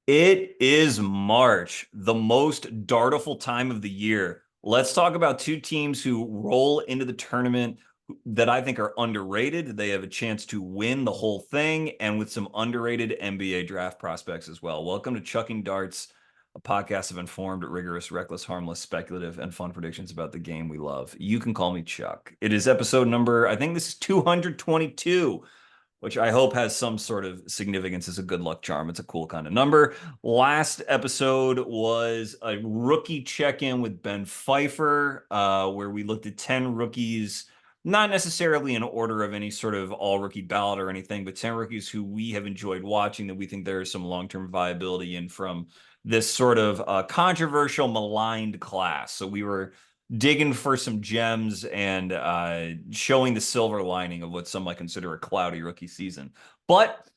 It is March, the most dartiful time of the year. Let's talk about two teams who roll into the tournament that I think are underrated. They have a chance to win the whole thing, and with some underrated NBA draft prospects as well. Welcome to Chucking Darts, a podcast of informed, rigorous, reckless, harmless, speculative, and fun predictions about the game we love. You can call me Chuck. It is episode number, I think this is 222, which I hope has some sort of significance as a good luck charm. It's a cool kind of number. Last episode was a rookie check-in with Ben Pfeiffer, where we looked at 10 rookies, not necessarily in order of any sort of all-rookie ballot or anything, but 10 rookies who we have enjoyed watching that we think there is some long-term viability in from this sort of controversial, maligned class. So we were digging for some gems and showing the silver lining of what some might consider a cloudy rookie season. But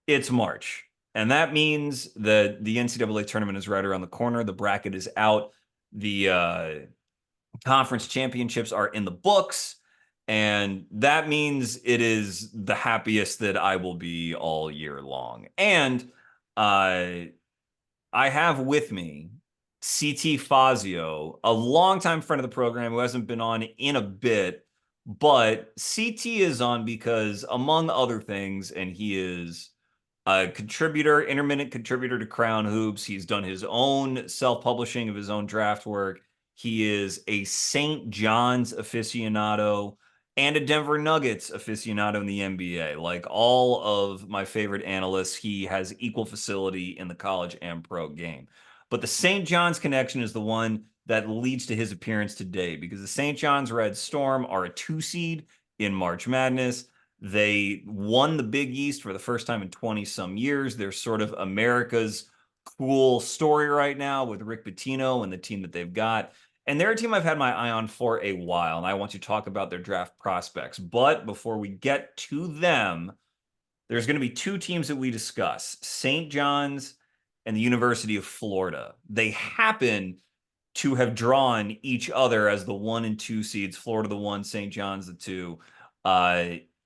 it's March, and that means that the NCAA tournament is right around the corner. The bracket is out. The conference championships are in the books. And that means it is the happiest that I will be all year long. And uh, I have with me CT Fazio, a longtime friend of the program who hasn't been on in a bit, but CT is on because, among other things, and he is a contributor, intermittent contributor to Crown Hoops. He's done his own self-publishing of his own draft work. He is a St. John's aficionado and a Denver Nuggets aficionado in the NBA. Like all of my favorite analysts, he has equal facility in the college and pro game. But the St. John's connection is the one that leads to his appearance today because the St. John's Red Storm are a 2 seed in March Madness. They won the Big East for the first time in 20 some years. They're sort of America's cool story right now with Rick Pitino and the team that they've got. And they're a team I've had my eye on for a while, and I want to talk about their draft prospects. But before we get to them, there's going to be two teams that we discuss, St. John's and the University of Florida. They happen to have drawn each other as the 1 and 2 seeds, Florida the 1, St. John's the 2,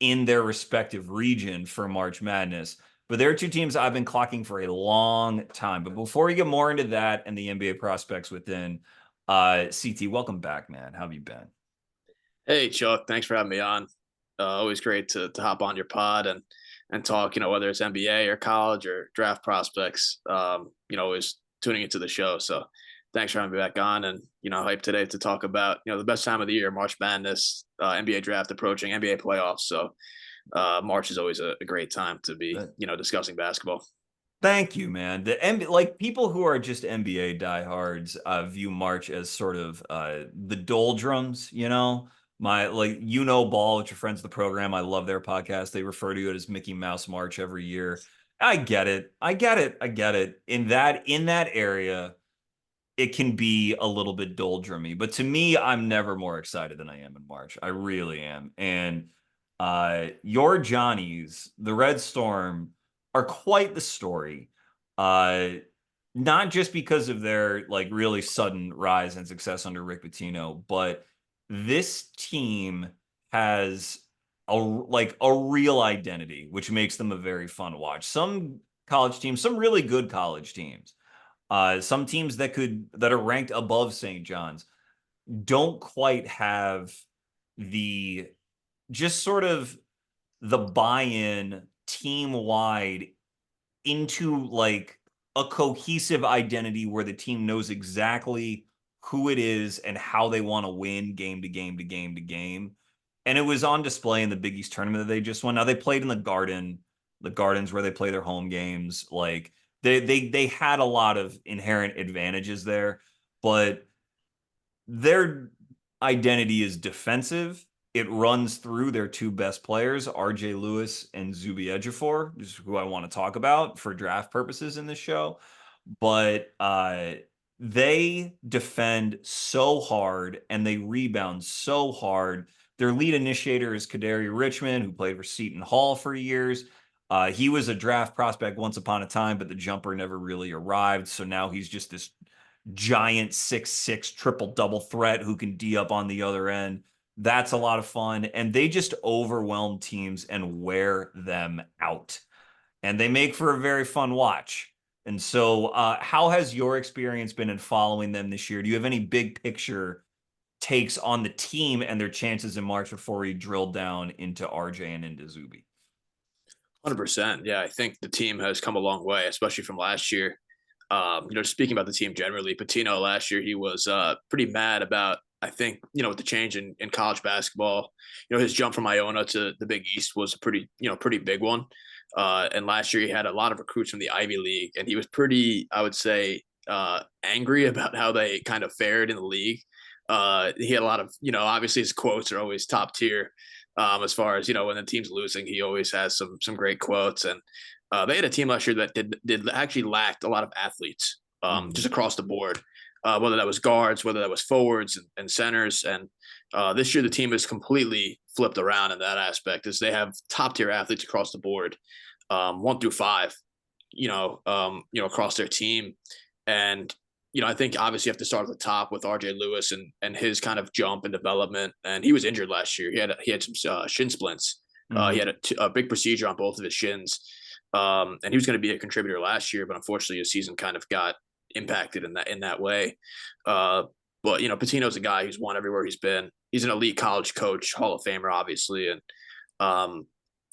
in their respective region for March Madness. But there are two teams I've been clocking for a long time. But before we get more into that and the NBA prospects within, CT, welcome back, man. How have you been? Hey Chuck, thanks for having me on. Always great to hop on your pod and talk. Whether it's NBA or college or draft prospects. Always tuning into the show. So thanks for having me back on, and hype today to talk about the best time of the year, March Madness, NBA draft approaching, NBA playoffs. So March is always a great time to be discussing basketball. Thank you, man. Like people who are just NBA diehards view March as sort of the doldrums, you know. My ball with your friends of the program. I love their podcast. They refer to it as Mickey Mouse March every year. I get it. I get it. I get it. In that area, it can be a little bit doldrummy. But to me, I'm never more excited than I am in March. I really am. And your Johnnies, the Red Storm, are quite the story. Uh, Not just because of their like really sudden rise and success under Rick Pitino, but this team has a real identity, which makes them a very fun watch. Some college teams, some really good college teams, some teams that are ranked above St. John's don't quite have the just sort of the buy-in team wide into like a cohesive identity where the team knows exactly who it is and how they want to win game to game to game to game. And it was on display in the Big East tournament that they just won. Now they played in the Gardens where they play their home games. Like they had a lot of inherent advantages there, but their identity is defensive. It runs through their two best players, RJ Lewis and Zuby Ejiofor, is who I want to talk about for draft purposes in this show. But they defend so hard and they rebound so hard. Their lead initiator is Kadari Richmond, who played for Seton Hall for years. He was a draft prospect once upon a time, but the jumper never really arrived. So now he's just this giant 6'6" triple double threat who can D up on the other end. That's a lot of fun. And they just overwhelm teams and wear them out. And they make for a very fun watch. And so, how has your experience been in following them this year? Do you have any big picture takes on the team and their chances in March before we drill down into RJ and into Zuby? 100%. Yeah, I think the team has come a long way, especially from last year. Speaking about the team generally, Patino last year, he was pretty mad about, I think, with the change in college basketball, his jump from Iona to the Big East was a pretty big one. And last year he had a lot of recruits from the Ivy League, and he was pretty, I would say, angry about how they kind of fared in the league. He had a lot of, obviously his quotes are always top tier. As far as when the team's losing, he always has some great quotes. And they had a team last year that did actually lacked a lot of athletes, just across the board, whether that was guards, whether that was forwards and centers. And this year the team is completely flipped around in that aspect, as they have top tier athletes across the board, 1 through 5, across their team. And I think obviously you have to start at the top with RJ Lewis and his kind of jump and development. And he was injured last year. He had some shin splints. He had a big procedure on both of his shins. And he was going to be a contributor last year, but unfortunately his season kind of got impacted in that way. But Patino's a guy who's won everywhere he's been. He's an elite college coach, Hall of Famer, obviously. And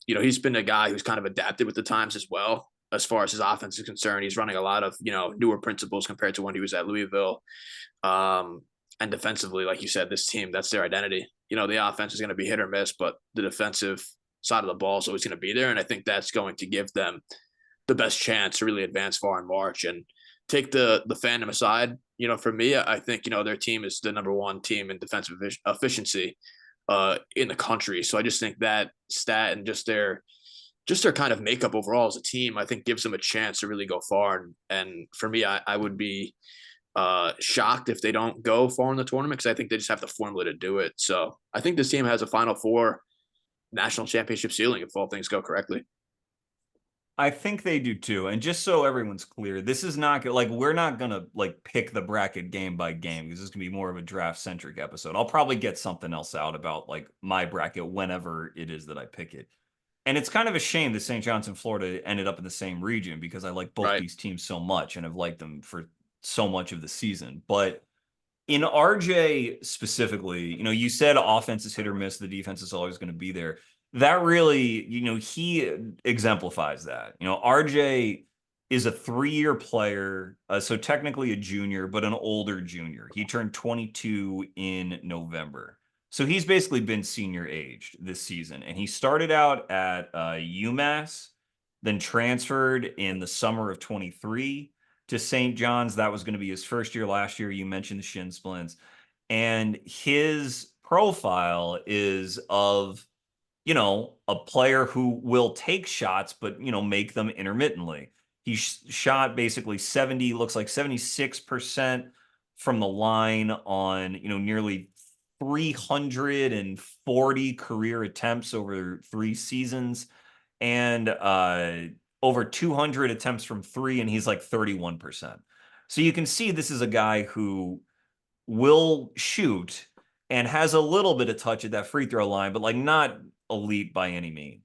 he's been a guy who's kind of adapted with the times as well. As far as his offense is concerned, he's running a lot of, newer principles compared to when he was at Louisville. And defensively, like you said, this team, that's their identity. The offense is going to be hit or miss, but the defensive side of the ball is always going to be there. And I think that's going to give them the best chance to really advance far in March. And take the fandom aside, for me, I think, their team is the #1 team in defensive efficiency in the country. So I just think that stat and just their kind of makeup overall as a team, I think gives them a chance to really go far. And for me, I would be shocked if they don't go far in the tournament, because I think they just have the formula to do it. So I think this team has a Final Four national championship ceiling if all things go correctly. I think they do too. And just so everyone's clear, this is not like we're not gonna like pick the bracket game by game, because this is gonna be more of a draft centric episode. I'll probably get something else out about like my bracket whenever it is that I pick it. And it's kind of a shame that St. John's and Florida ended up in the same region, because I like both Right. these teams so much and have liked them for so much of the season. But in RJ specifically, you said offense is hit or miss, the defense is always going to be there. That really, he exemplifies that. RJ is a 3-year player, so technically a junior, but an older junior. He turned 22 in November. So he's basically been senior aged this season. And he started out at UMass, then transferred in the summer of 23 to St. John's. That was going to be his first year last year. You mentioned the shin splints. And his profile is of, a player who will take shots, but, make them intermittently. He shot basically 76% from the line on, nearly 340 career attempts over 3 seasons, and over 200 attempts from 3, and he's like 31%. So you can see this is a guy who will shoot and has a little bit of touch at that free throw line, but like not elite by any means.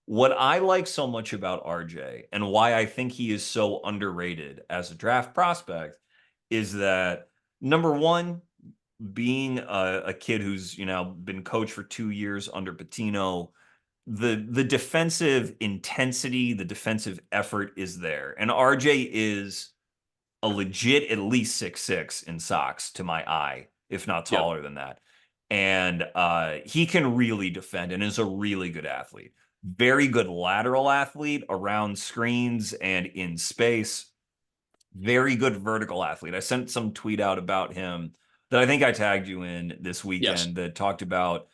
What I like so much about RJ and why I think he is so underrated as a draft prospect is that, number one, being a kid who's been coached for 2 years under Patino, the defensive intensity, the defensive effort is there, and RJ is a legit at least 6'6" in socks to my eye, if not Yep. taller than that. And he can really defend and is a really good athlete. Very good lateral athlete around screens and in space. Very good vertical athlete. I sent some tweet out about him that I think I tagged you in this Yes. weekend that talked about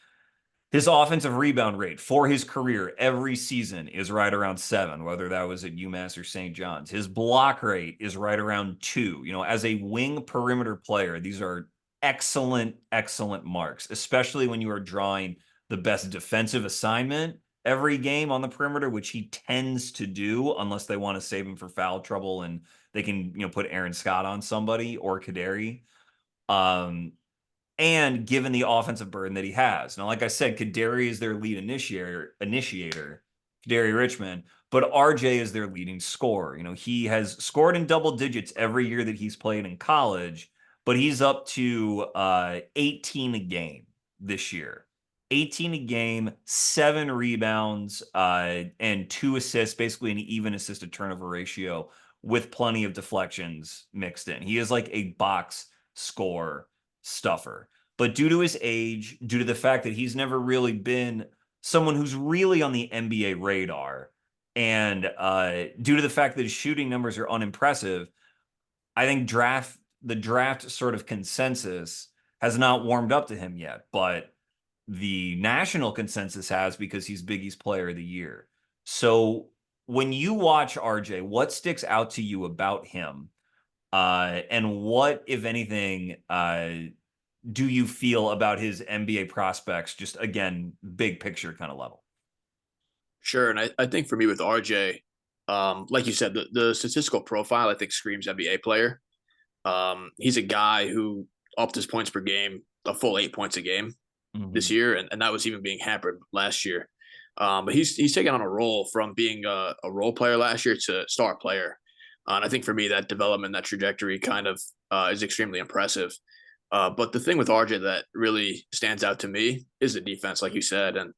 his offensive rebound rate for his career every season is right around 7, whether that was at UMass or St. John's. His block rate is right around 2. As a wing perimeter player, these are excellent, excellent marks, especially when you are drawing the best defensive assignment every game on the perimeter, which he tends to do unless they want to save him for foul trouble and they can, put Aaron Scott on somebody or Kaderi. And given the offensive burden that he has. Now, like I said, Kaderi is their lead initiator, Kaderi Richmond, but RJ is their leading scorer. He has scored in double digits every year that he's played in college, but he's up to 18 a game this year. 18 a game, 7 rebounds, and 2 assists, basically an even assist to turnover ratio with plenty of deflections mixed in. He is like a box score stuffer. But due to his age, due to the fact that he's never really been someone who's really on the NBA radar, and due to the fact that his shooting numbers are unimpressive, I think the draft sort of consensus has not warmed up to him yet. But the national consensus has, because he's Big East Player of the Year. So when you watch RJ, what sticks out to you about him? And what, if anything, do you feel about his NBA prospects, just again, big picture kind of level? Sure. And I think for me with RJ, like you said, the statistical profile, I think, screams NBA player. He's a guy who upped his points per game, a full 8 points a game this year. And that was even being hampered last year. But he's taken on a role from being a role player last year to star player. And I think for me, that development, that trajectory kind of is extremely impressive. But the thing with RJ that really stands out to me is the defense, like you said. And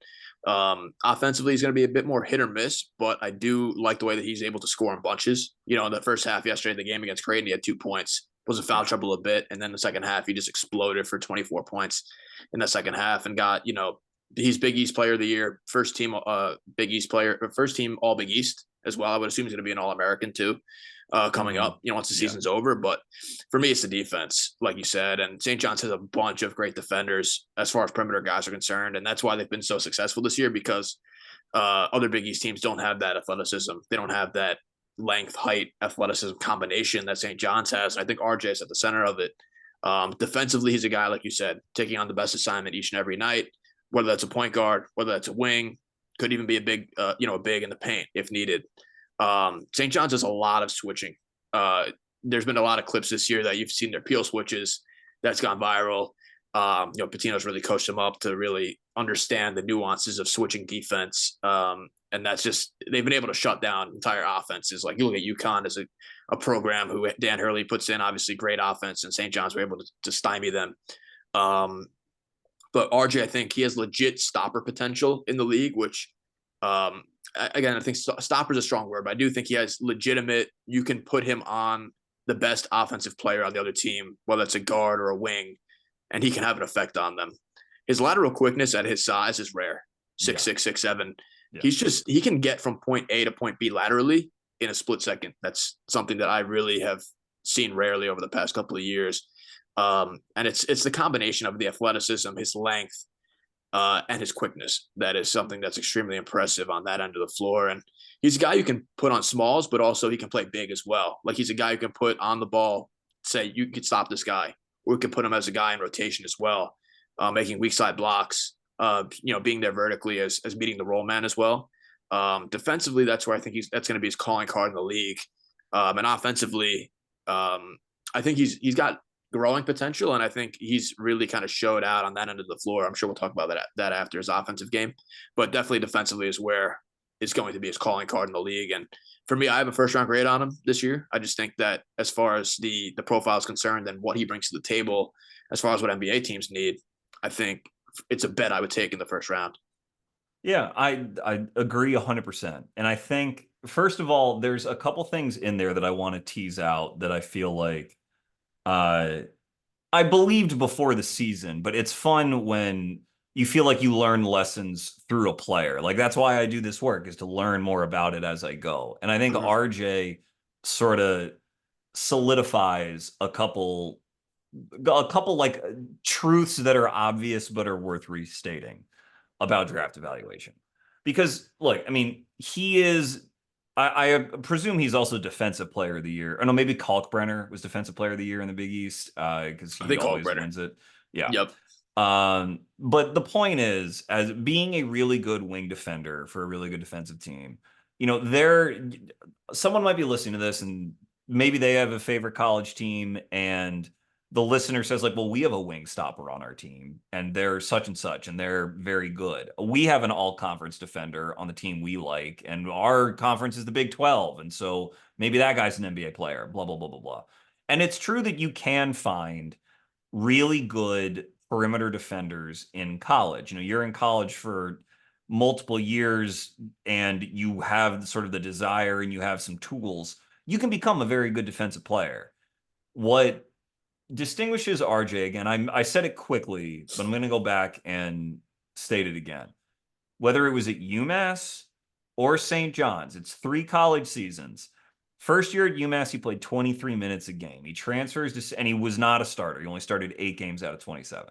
offensively, he's going to be a bit more hit or miss, but I do like the way that he's able to score in bunches. In the first half yesterday, the game against Creighton, he had 2 points, was in foul trouble a bit. And then the second half, he just exploded for 24 points in the second half and got, he's Big East Player of the Year, first team Big East player, first team All Big East as well. I would assume he's going to be an All American too. Coming up, once the season's over. But for me, it's the defense, like you said. And St. John's has a bunch of great defenders as far as perimeter guys are concerned. And that's why they've been so successful this year, because other Big East teams don't have that athleticism. They don't have that length, height, athleticism combination that St. John's has. And I think RJ is at the center of it. Defensively, he's a guy, like you said, taking on the best assignment each and every night, whether that's a point guard, whether that's a wing, could even be a big, a big in the paint if needed. St. John's does a lot of switching. There's been a lot of clips this year that you've seen their peel switches that's gone viral. Pitino's really coached them up to really understand the nuances of switching defense. And that's just, they've been able to shut down entire offenses. Like you look at UConn as a program who Dan Hurley puts in obviously great offense, and St. John's were able to stymie them. But RJ, I think he has legit stopper potential in the league, which, again, I think stopper is a strong word, but I do think he has legitimate, you can put him on the best offensive player on the other team, whether it's a guard or a wing, and he can have an effect on them. His lateral quickness at his size is rare. 6'6", 6'7". Yeah. He can get from point A to point B laterally in a split second. That's something that I really have seen rarely over the past couple of years. And it's the combination of the athleticism, his length, and his quickness. That is something that's extremely impressive on that end of the floor. And he's a guy you can put on smalls, but also he can play big as well. Like he's a guy you can put on the ball, say you could stop this guy, or we could put him as a guy in rotation as well, making weak side blocks, being there vertically as meeting the roll man as well. Defensively, that's where I think that's going to be his calling card in the league. And offensively, I think he's got growing potential, and I think he's really kind of showed out on that end of the floor. I'm sure we'll talk about that after his offensive game, but definitely defensively is where it's going to be his calling card in the league. And for me, I have a first round grade on him this year. I just think that as far as the profile is concerned and what he brings to the table, as far as what NBA teams need, I think it's a bet I would take in the first round. Yeah, I agree 100%. And I think, first of all, there's a couple things in there that I want to tease out that I feel like I believed before the season, but it's fun when you feel like you learn lessons through a player. Like that's why I do this work, is to learn more about it as I go. And I think RJ sort of solidifies a couple like truths that are obvious but are worth restating about draft evaluation. Because look, I mean, he is, I presume he's also Defensive Player of the Year. Or no, maybe Kalkbrenner was Defensive Player of the Year in the Big East, because he always wins it. Yeah. Yep. But the point is, as being a really good wing defender for a really good defensive team, someone might be listening to this and maybe they have a favorite college team, and the listener says like, well, we have a wing stopper on our team and they're such and such and they're very good. We have an all conference defender on the team we like, and our conference is the Big 12. And so maybe that guy's an NBA player, blah, blah, blah, blah, blah. And it's true that you can find really good perimeter defenders in college. You're in college for multiple years and you have sort of the desire and you have some tools, you can become a very good defensive player. What distinguishes RJ, again, I said it quickly, but I'm going to go back and state it again. Whether it was at UMass or St. John's, it's 3 college seasons. First year at UMass, he played 23 minutes a game. He transfers to, and he was not a starter. He only started 8 games out of 27.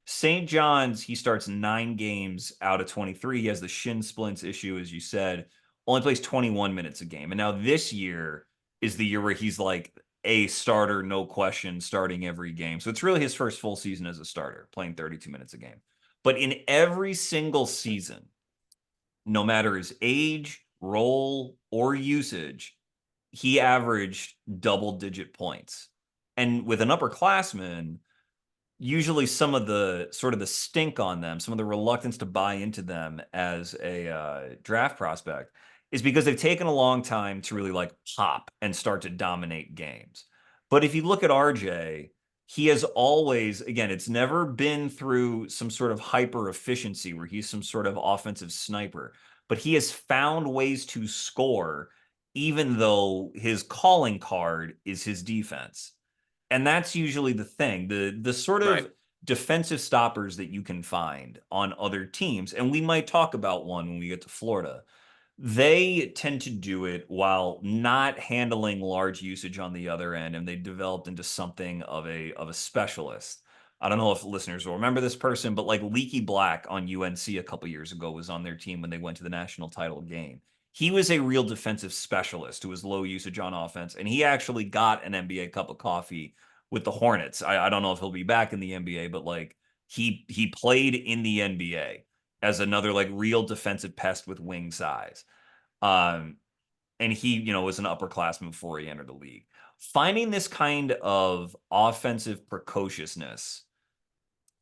St. John's, he starts 9 games out of 23. He has the shin splints issue, as you said, only plays 21 minutes a game. And now this year is the year where he's like a starter, no question, starting every game. So it's really his first full season as a starter, playing 32 minutes a game. But in every single season, no matter his age, role, or usage, he averaged double-digit points. And with an upperclassman, usually some of the sort of the stink on them, some of the reluctance to buy into them as a draft prospect is because they've taken a long time to really like pop and start to dominate games. But if you look at RJ, he has always, again, it's never been through some sort of hyper efficiency where he's some sort of offensive sniper, but he has found ways to score even though his calling card is his defense. And that's usually the thing. The sort of Right. defensive stoppers that you can find on other teams, and we might talk about one when we get to Florida. They tend to do it while not handling large usage on the other end, and they developed into something of a specialist. I don't know if listeners will remember this person, but like Leaky Black on UNC a couple years ago was on their team when they went to the national title game. He was a real defensive specialist who was low usage on offense, and he actually got an NBA cup of coffee with the Hornets. I don't know if he'll be back in the NBA, but like he played in the NBA as another like real defensive pest with wing size. Um, and he, was an upperclassman before he entered the league. Finding this kind of offensive precociousness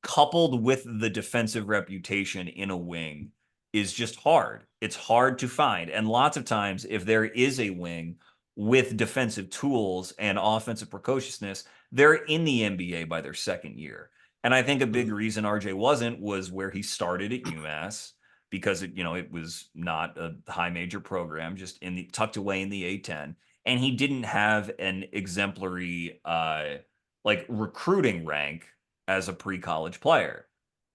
coupled with the defensive reputation in a wing is just hard. It's hard to find. And lots of times, if there is a wing with defensive tools and offensive precociousness, they're in the NBA by their second year. And I think a big reason RJ wasn't was where he started at UMass because it was not a high major program, just in the tucked away in the A10. And he didn't have an exemplary like recruiting rank as a pre-college player.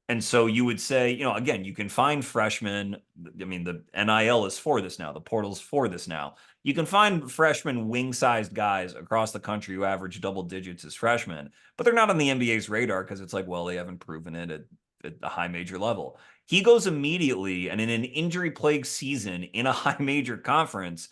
And so you would say, again, you can find freshmen. I mean, the NIL is for this now. The portal's for this now. You can find freshman wing-sized guys across the country who average double digits as freshmen, but they're not on the NBA's radar because it's like, well, they haven't proven it at a high major level. He goes immediately, and in an injury-plagued season in a high major conference,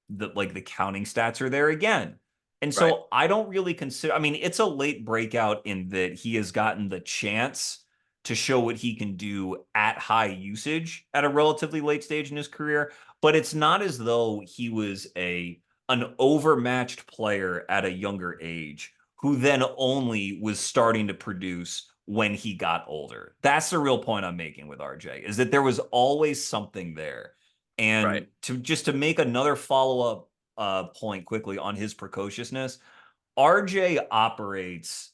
the counting stats are there again. And Right. so I don't really consider, I mean, it's a late breakout in that he has gotten the chance to show what he can do at high usage at a relatively late stage in his career, but it's not as though he was an overmatched player at a younger age who then only was starting to produce when he got older. That's the real point I'm making with RJ, is that there was always something there. And Right. to make another follow-up point quickly on his precociousness, RJ operates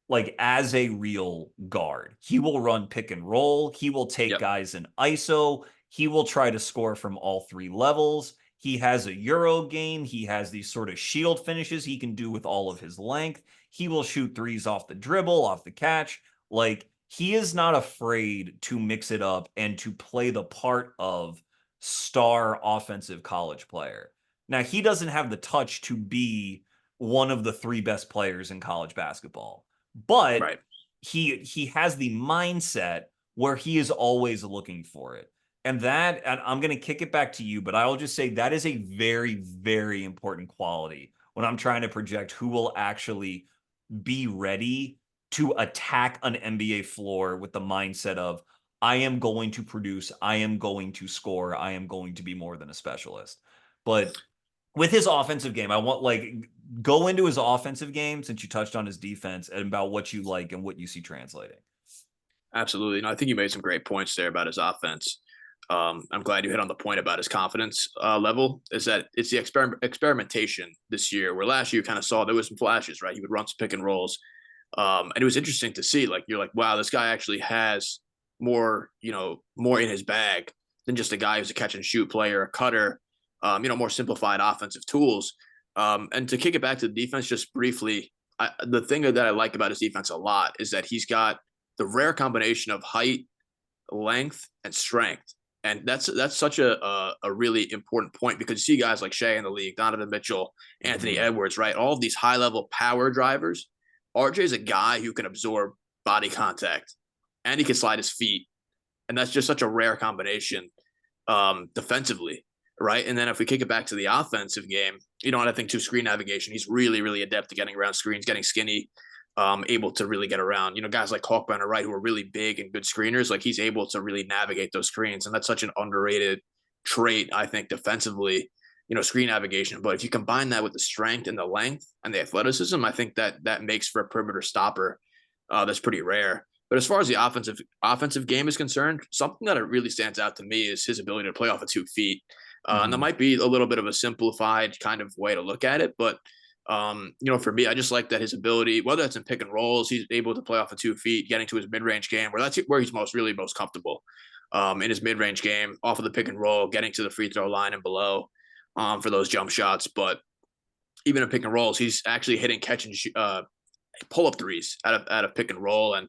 like as a real guard. He will run pick and roll. He will take Yep. guys in ISO. He will try to score from all 3 levels. He has a Euro game. He has these sort of shield finishes he can do with all of his length. He will shoot threes off the dribble, off the catch. Like, he is not afraid to mix it up and to play the part of star offensive college player. Now, he doesn't have the touch to be one of the 3 best players in college basketball, but Right. he has the mindset where he is always looking for it. And I'm going to kick it back to you, but I will just say that is a very, very important quality when I'm trying to project who will actually be ready to attack an NBA floor with the mindset of, I am going to produce, I am going to score, I am going to be more than a specialist. But with his offensive game, I want like go into his offensive game, since you touched on his defense, and about what you like and what you see translating. Absolutely. No, I think you made some great points there about his offense. I'm glad you hit on the point about his confidence level. Is that it's the experimentation this year, where last year you kind of saw there was some flashes, right? He would run some pick and rolls, and it was interesting to see. Like you're like, wow, this guy actually has more, more in his bag than just a guy who's a catch and shoot player, a cutter, more simplified offensive tools. And to kick it back to the defense, just briefly, the thing that I like about his defense a lot is that he's got the rare combination of height, length, and strength. And that's such a really important point, because you see guys like Shea in the league, Donovan Mitchell, Anthony Edwards, right? All of these high level power drivers. RJ is a guy who can absorb body contact and he can slide his feet. And that's just such a rare combination defensively, right? And then if we kick it back to the offensive game, and I think too, screen navigation, he's really, really adept at getting around screens, getting skinny, able to really get around, guys like Haugh on the right who are really big and good screeners. Like he's able to really navigate those screens. And that's such an underrated trait, I think, defensively, screen navigation. But if you combine that with the strength and the length and the athleticism, I think that makes for a perimeter stopper that's pretty rare. But as far as the offensive game is concerned, something that really stands out to me is his ability to play off of 2 feet. And that might be a little bit of a simplified kind of way to look at it, but for me, I just like that his ability, whether it's in pick and rolls, he's able to play off of 2 feet, getting to his mid-range game, where that's where he's really most comfortable in his mid-range game, off of the pick and roll, getting to the free throw line and below for those jump shots. But even in pick and rolls, he's actually hitting catch and pull-up threes out of pick and roll, and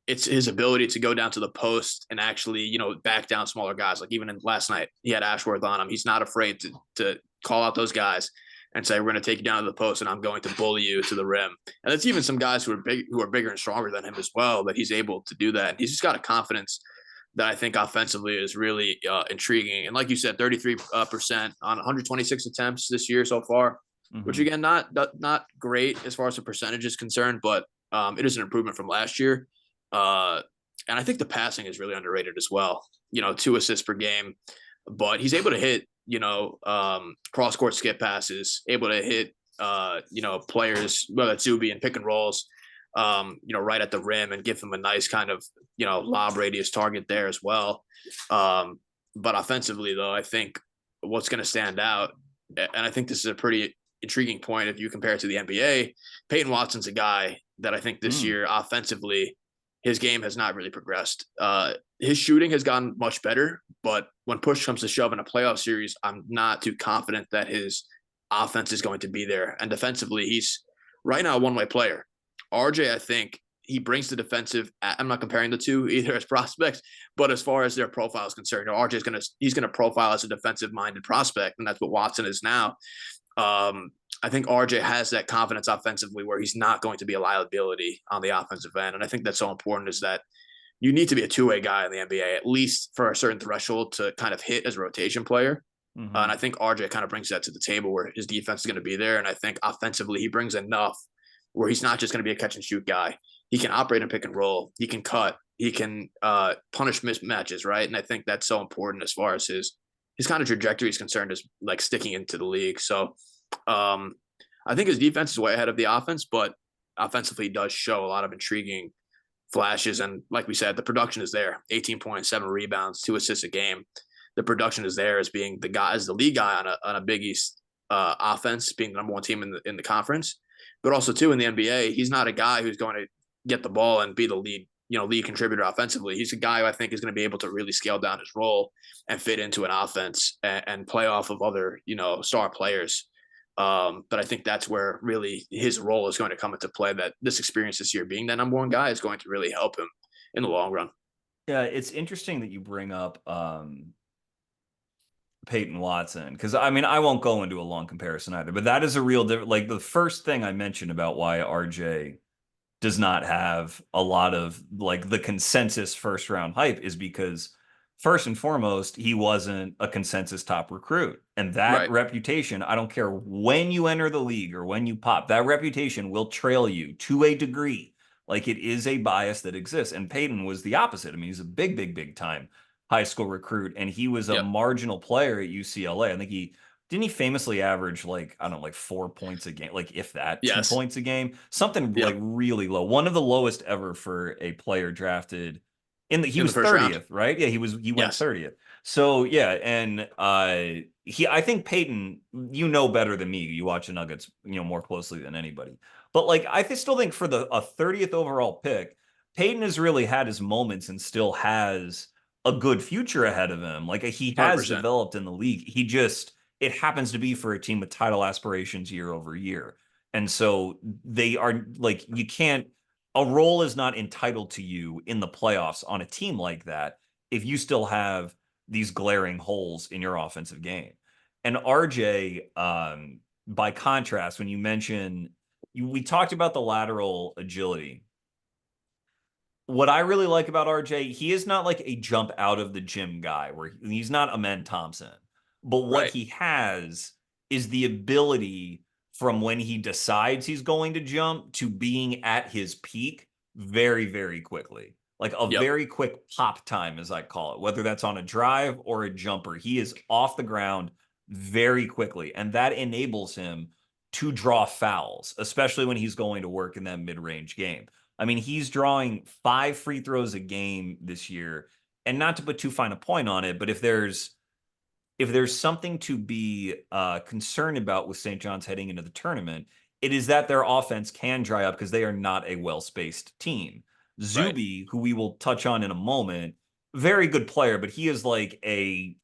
it's his ability to go down to the post and actually back down smaller guys. Like even in last night, he had Ashworth on him. He's not afraid to call out those guys and say, we're going to take you down to the post and I'm going to bully you to the rim. And it's even some guys who are bigger and stronger than him as well, that he's able to do that. And he's just got a confidence that I think offensively is really intriguing. And like you said, 33% on 126 attempts this year so far, which again, not great as far as the percentage is concerned, but it is an improvement from last year. And I think the passing is really underrated as well. 2 assists per game, but he's able to hit cross court skip passes, able to hit players, whether it's Zuby and pick and rolls, right at the rim, and give him a nice kind of lob radius target there as well. But offensively, though, I think what's going to stand out, and I think this is a pretty intriguing point if you compare it to the NBA, Peyton Watson's a guy that I think this year offensively, his game has not really progressed. His shooting has gotten much better, but when push comes to shove in a playoff series, I'm not too confident that his offense is going to be there. And defensively, he's right now a one-way player. RJ, I think he brings the defensive. I'm not comparing the two either as prospects, but as far as their profile is concerned, RJ he's gonna profile as a defensive-minded prospect, and that's what Watson is now. I think RJ has that confidence offensively where he's not going to be a liability on the offensive end. And I think that's so important, is that you need to be a two-way guy in the NBA, at least for a certain threshold to kind of hit as a rotation player. And I think RJ kind of brings that to the table, where his defense is going to be there. And I think offensively, he brings enough where he's not just going to be a catch and shoot guy. He can operate in pick and roll. He can cut. He can punish mismatches, right? And I think that's so important as far as his kind of trajectory is concerned, is like sticking into the league. So I think his defense is way ahead of the offense, but offensively he does show a lot of intriguing flashes. And like we said, the production is there. 18.7 rebounds, 2 assists a game. The production is there as being the lead guy on a Big East offense, being the number 1 team in the conference. But also too, in the NBA, he's not a guy who's going to get the ball and be the lead contributor offensively. He's a guy who I think is going to be able to really scale down his role and fit into an offense and play off of other, star players. But I think that's where really his role is going to come into play, that this experience this year, being that number 1 guy, is going to really help him in the long run. Yeah, it's interesting that you bring up Peyton Watson, because I won't go into a long comparison either, but that is a real difference. Like the first thing I mentioned about why RJ does not have a lot of like the consensus first round hype is because first and foremost, he wasn't a consensus top recruit. And that reputation, I don't care when you enter the league or when you pop, that reputation will trail you to a degree. Like it is a bias that exists. And Peyton was the opposite. He's a big time high school recruit. And he was a marginal player at UCLA. I think he didn't he famously average like, I don't know, like 4 points a game, like if that, two Yes. points a game, something like Yep. really low, one of the lowest ever for a player drafted he In the was first round. 30th, right? Yeah, he went Yes. 30th. So yeah, and I think Peyton, you know better than me. You watch the Nuggets, more closely than anybody. But like still think for a 30th overall pick, Peyton has really had his moments and still has a good future ahead of him. Like he has 100%. developed in the league. It happens to be for a team with title aspirations year over year. And so they are like, a role is not entitled to you in the playoffs on a team like that if you still have these glaring holes in your offensive game. And RJ, by contrast, when you mention, we talked about the lateral agility. What I really like about RJ, he is not like a jump out of the gym guy where he's not Amen Thompson. But what Right. he has is the ability from when he decides he's going to jump to being at his peak very, very quickly. Like a Yep. very quick pop time, as I call it, whether that's on a drive or a jumper. He is off the ground very quickly. And that enables him to draw fouls, especially when he's going to work in that mid range game. I mean, he's drawing 5 free throws a game this year. And not to put too fine a point on it, but if there's something to be concerned about with St. John's heading into the tournament, it is that their offense can dry up because they are not a well-spaced team. Right. Zuby, who we will touch on in a moment, very good player, but he is like a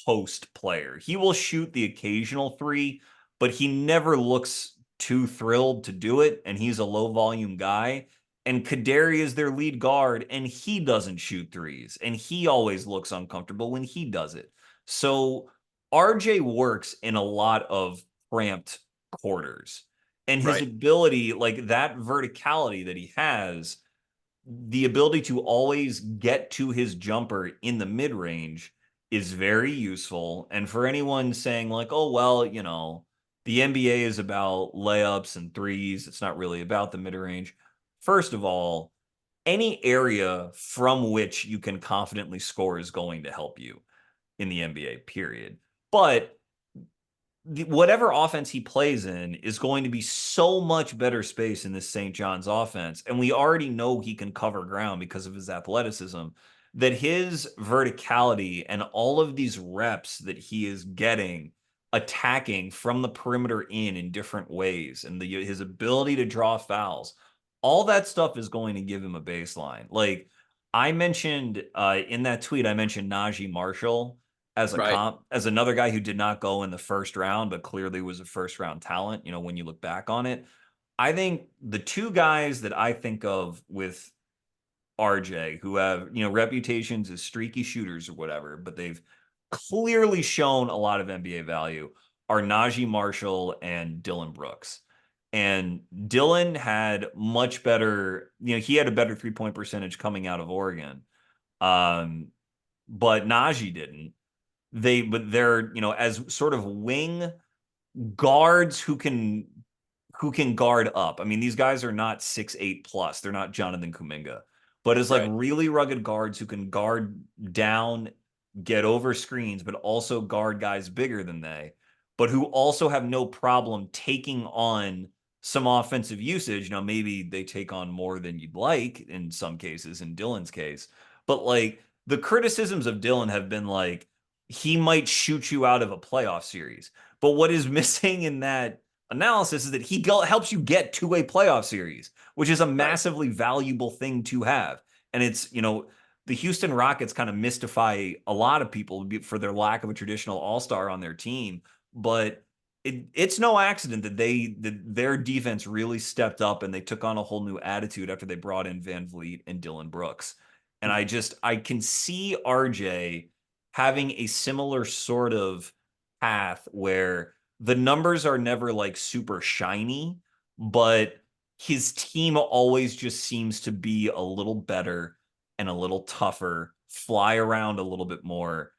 post player. He will shoot the occasional three, but he never looks too thrilled to do it, and he's a low volume guy. And Kaderi is their lead guard, and he doesn't shoot threes, and he always looks uncomfortable when he does it. So RJ works in a lot of cramped quarters. And his Right. ability, like that verticality that he has, the ability to always get to his jumper in the mid range is very useful. And for anyone saying, like, oh, well, the NBA is about layups and threes, it's not really about the mid range. First of all, any area from which you can confidently score is going to help you in the NBA, period. But whatever offense he plays in is going to be so much better space in this St. John's offense. And we already know he can cover ground because of his athleticism, that his verticality and all of these reps that he is getting attacking from the perimeter in different ways and his ability to draw fouls, all that stuff is going to give him a baseline. Like I mentioned in that tweet, I mentioned Najee Marshall as a Right. comp, as another guy who did not go in the first round, but clearly was a first round talent, when you look back on it. I think the two guys that I think of with RJ who have, reputations as streaky shooters or whatever, but they've clearly shown a lot of NBA value are Najee Marshall and Dylan Brooks. And Dylan had much better, he had a better 3 point percentage coming out of Oregon. Um, but Najee didn't. They're as sort of wing guards who can guard up. I mean, these guys are not 6'8" plus. They're not Jonathan Kuminga, but as like Right. really rugged guards who can guard down, get over screens, but also guard guys bigger than they, but who also have no problem taking on some offensive usage. Now, maybe they take on more than you'd like in some cases, in Dylan's case, but like the criticisms of Dylan have been like, he might shoot you out of a playoff series. But what is missing in that analysis is that he helps you get to a playoff series, which is a Right. massively valuable thing to have. And it's, the Houston Rockets kind of mystify a lot of people for their lack of a traditional all-star on their team, but it's no accident that their defense really stepped up and they took on a whole new attitude after they brought in Van Vliet and Dylan Brooks. And I can see RJ having a similar sort of path where the numbers are never like super shiny, but his team always just seems to be a little better and a little tougher, fly around a little bit more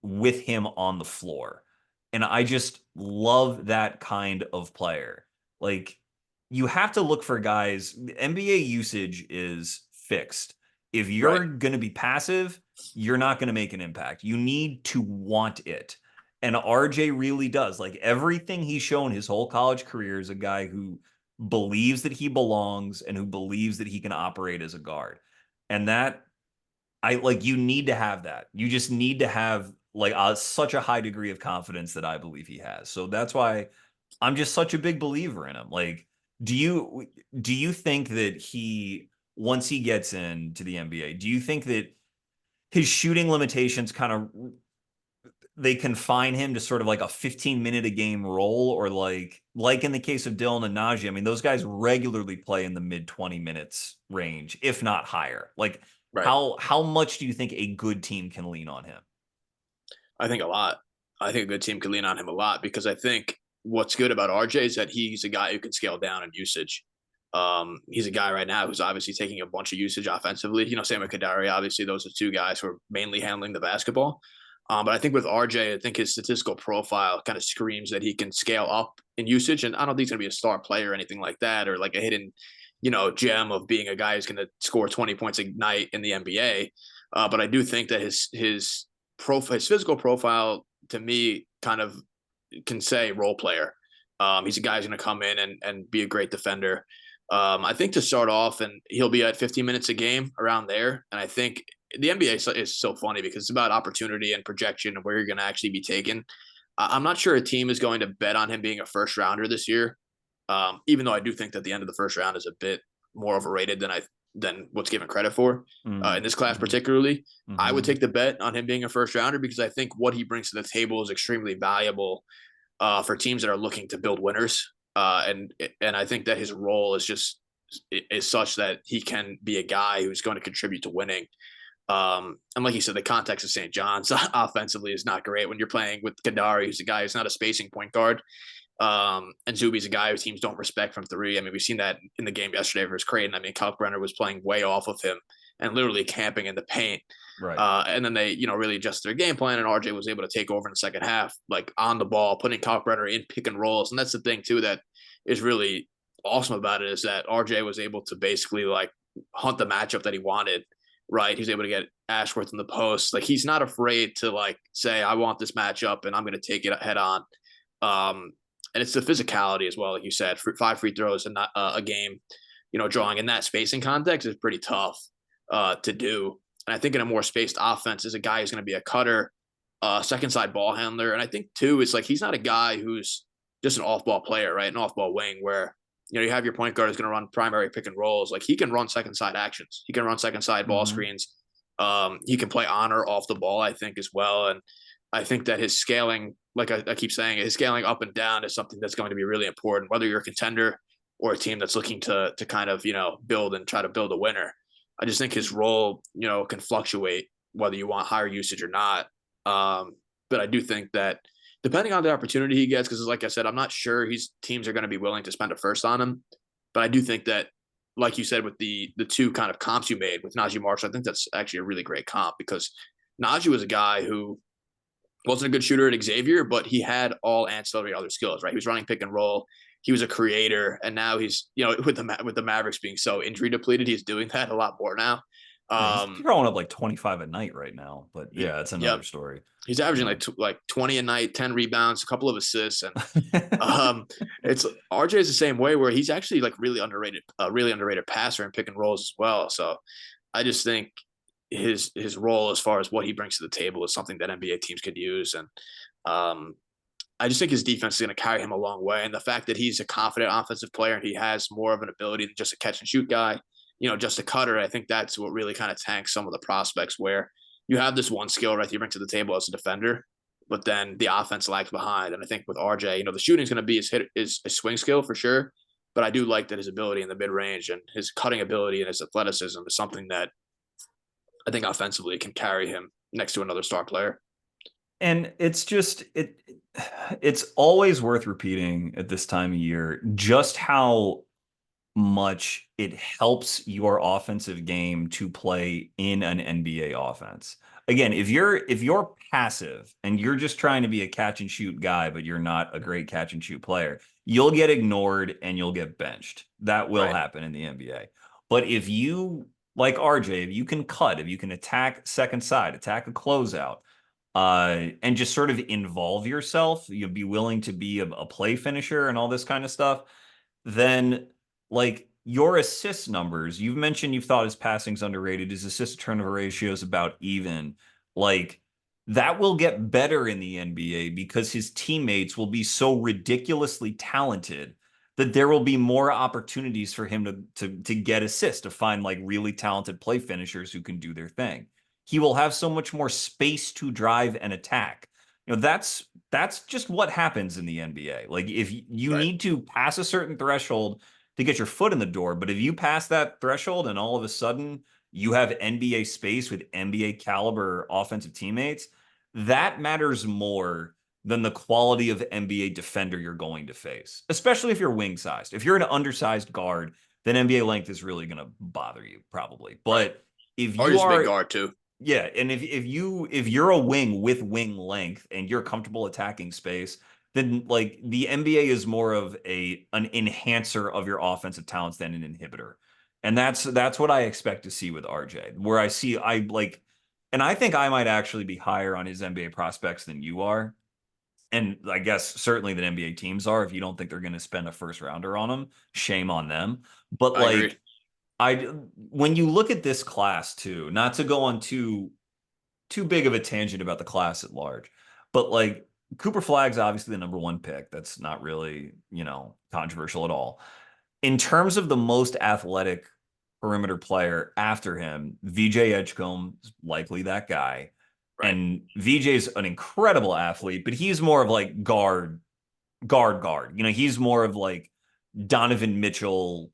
with him on the floor. And I just love that kind of player. Like, you have to look for guys, NBA usage is fixed. If Right. you're going to be passive, you're not going to make an impact. You need to want it. And RJ really does. Like everything he's shown his whole college career is a guy who believes that he belongs and who believes that he can operate as a guard. And that I like you need to have that. You just need to have like such a high degree of confidence that I believe he has. So that's why I'm just such a big believer in him. Like, do you do you think that he once he gets into the NBA, do you think that his shooting limitations kind of they confine him to sort of like a 15-minute a game role, or like in the case of Dylan and Najee, I mean, those guys regularly play in the mid 20 minutes range, if not higher. Like Right. how much do you think a good team can lean on him? I think a lot. I think a good team can lean on him a lot because I think what's good about RJ is that he's a guy who can scale down in usage. He's a guy right now who's obviously taking a bunch of usage offensively. Same with Kadari. Obviously, those are two guys who are mainly handling the basketball. But I think with RJ, I think his statistical profile kind of screams that he can scale up in usage. And I don't think he's going to be a star player or anything like that, or like a hidden, gem of being a guy who's going to score 20 points a night in the NBA. But I do think that his physical profile to me kind of can say role player. He's a guy who's going to come in and be a great defender. I think to start off, and he'll be at 15 minutes a game around there. And I think the NBA is so funny because it's about opportunity and projection and where you're going to actually be taken. I'm not sure a team is going to bet on him being a first rounder this year, even though I do think that the end of the first round is a bit more overrated than what's given credit for in this class particularly. I would take the bet on him being a first rounder because I think what he brings to the table is extremely valuable for teams that are looking to build winners. And I think that his role is such that he can be a guy who's going to contribute to winning. And like you said, the context of St. John's offensively is not great when you're playing with Kadari, who's a guy who's not a spacing point guard. And Zuby's a guy who teams don't respect from three. I mean, we've seen that in the game yesterday versus Creighton. I mean, Kalkbrenner was playing way off of him and literally camping in the paint. Right. And then they, really adjusted their game plan, and RJ was able to take over in the second half, like on the ball, putting Kalkbrenner in pick and rolls. And that's the thing too that is really awesome about it, is that RJ was able to basically like hunt the matchup that he wanted. Right. He's able to get Ashworth in the post. Like he's not afraid to like say, I want this matchup and I'm going to take it head on. And it's the physicality as well. Like you said, 5 free throws and not a game, drawing in that spacing context is pretty tough to do. And I think in a more spaced offense is a guy who's going to be a cutter, second side ball handler. And I think too, it's like, he's not a guy who's just an off ball player, right? An off ball wing where, you have your point guard who's going to run primary pick and rolls. Like he can run second side actions. He can run second side ball screens. He can play on or off the ball, I think, as well. And I think that his scaling, like I keep saying, his scaling up and down is something that's going to be really important, whether you're a contender or a team that's looking to kind of, build and try to build a winner. I just think his role, can fluctuate whether you want higher usage or not. But I do think that depending on the opportunity he gets, because like I said, I'm not sure teams are going to be willing to spend a first on him. But I do think that, like you said, with the two kind of comps you made with Najee Marshall, I think that's actually a really great comp because Najee was a guy who wasn't a good shooter at Xavier, but he had all ancillary other skills, right? He was running pick and roll. He was a creator. And now he's, with the Mavericks being so injury depleted, he's doing that a lot more now. He's throwing up like 25 a night right now, but yeah, it's another story. He's averaging like 20 a night, 10 rebounds, a couple of assists, and it's RJ is the same way where he's actually like really underrated passer and pick and rolls as well. So I just think his role as far as what he brings to the table is something that NBA teams could use, and I just think his defense is going to carry him a long way. And the fact that he's a confident offensive player and he has more of an ability than just a catch and shoot guy, just a cutter, I think that's what really kind of tanks some of the prospects where you have this one skill, right, that you bring to the table as a defender, but then the offense lags behind. And I think with RJ, the shooting is going to be his swing skill for sure. But I do like that his ability in the mid range and his cutting ability and his athleticism is something that I think offensively can carry him next to another star player. And it's just it's always worth repeating at this time of year just how much it helps your offensive game to play in an NBA offense. Again, if you're passive and you're just trying to be a catch and shoot guy, but you're not a great catch and shoot player, you'll get ignored and you'll get benched. That will happen in the NBA. But if you, like RJ, if you can cut, if you can attack second side, attack a closeout, and just sort of involve yourself, you'll be willing to be a play finisher and all this kind of stuff, then like your assist numbers, you've mentioned you've thought his passing's underrated, his assist to turnover ratio is about even. Like that will get better in the NBA because his teammates will be so ridiculously talented that there will be more opportunities for him to get assists, to find like really talented play finishers who can do their thing. He will have so much more space to drive and attack. That's just what happens in the NBA. Like if you Right. need to pass a certain threshold to get your foot in the door, but if you pass that threshold and all of a sudden you have NBA space with NBA caliber offensive teammates, that matters more than the quality of NBA defender you're going to face, especially if you're wing sized. If you're an undersized guard, then NBA length is really going to bother you probably. Right. But if Or you just a big are, guard too. yeah, and if you're a wing with wing length and you're comfortable attacking space, then like the NBA is more of an enhancer of your offensive talents than an inhibitor. And that's what I expect to see with RJ, where I like, and I think I might actually be higher on his NBA prospects than you are. And I guess certainly that NBA teams are. If you don't think they're going to spend a first rounder on him, shame on them. But I agree. like I when you look at this class too, not to go on too big of a tangent about the class at large, but like Cooper Flag's obviously the number one pick. That's not really, controversial at all. In terms of the most athletic perimeter player after him, VJ Edgecombe is likely that guy. Right. And VJ's an incredible athlete, but he's more of like guard. He's more of like Donovan Mitchell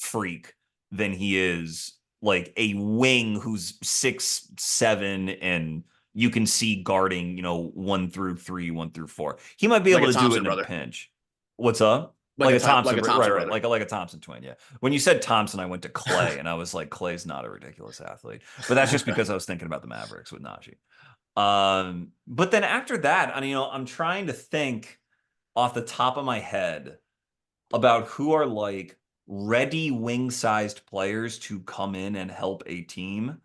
freak than he is like a wing who's 6'7" and you can see guarding, 1 through 3, 1 through 4. He might be Like able a to do it Thompson in a brother. pinch. What's up? Like a Like Thompson, a right, Thompson right, brother. like a Thompson twin, yeah. When you said Thompson, I went to Clay, and I was like, Clay's not a ridiculous athlete, but that's just because I was thinking about the Mavericks with Najee. But then after that, I'm trying to think off the top of my head about who are like ready wing-sized players to come in and help a team.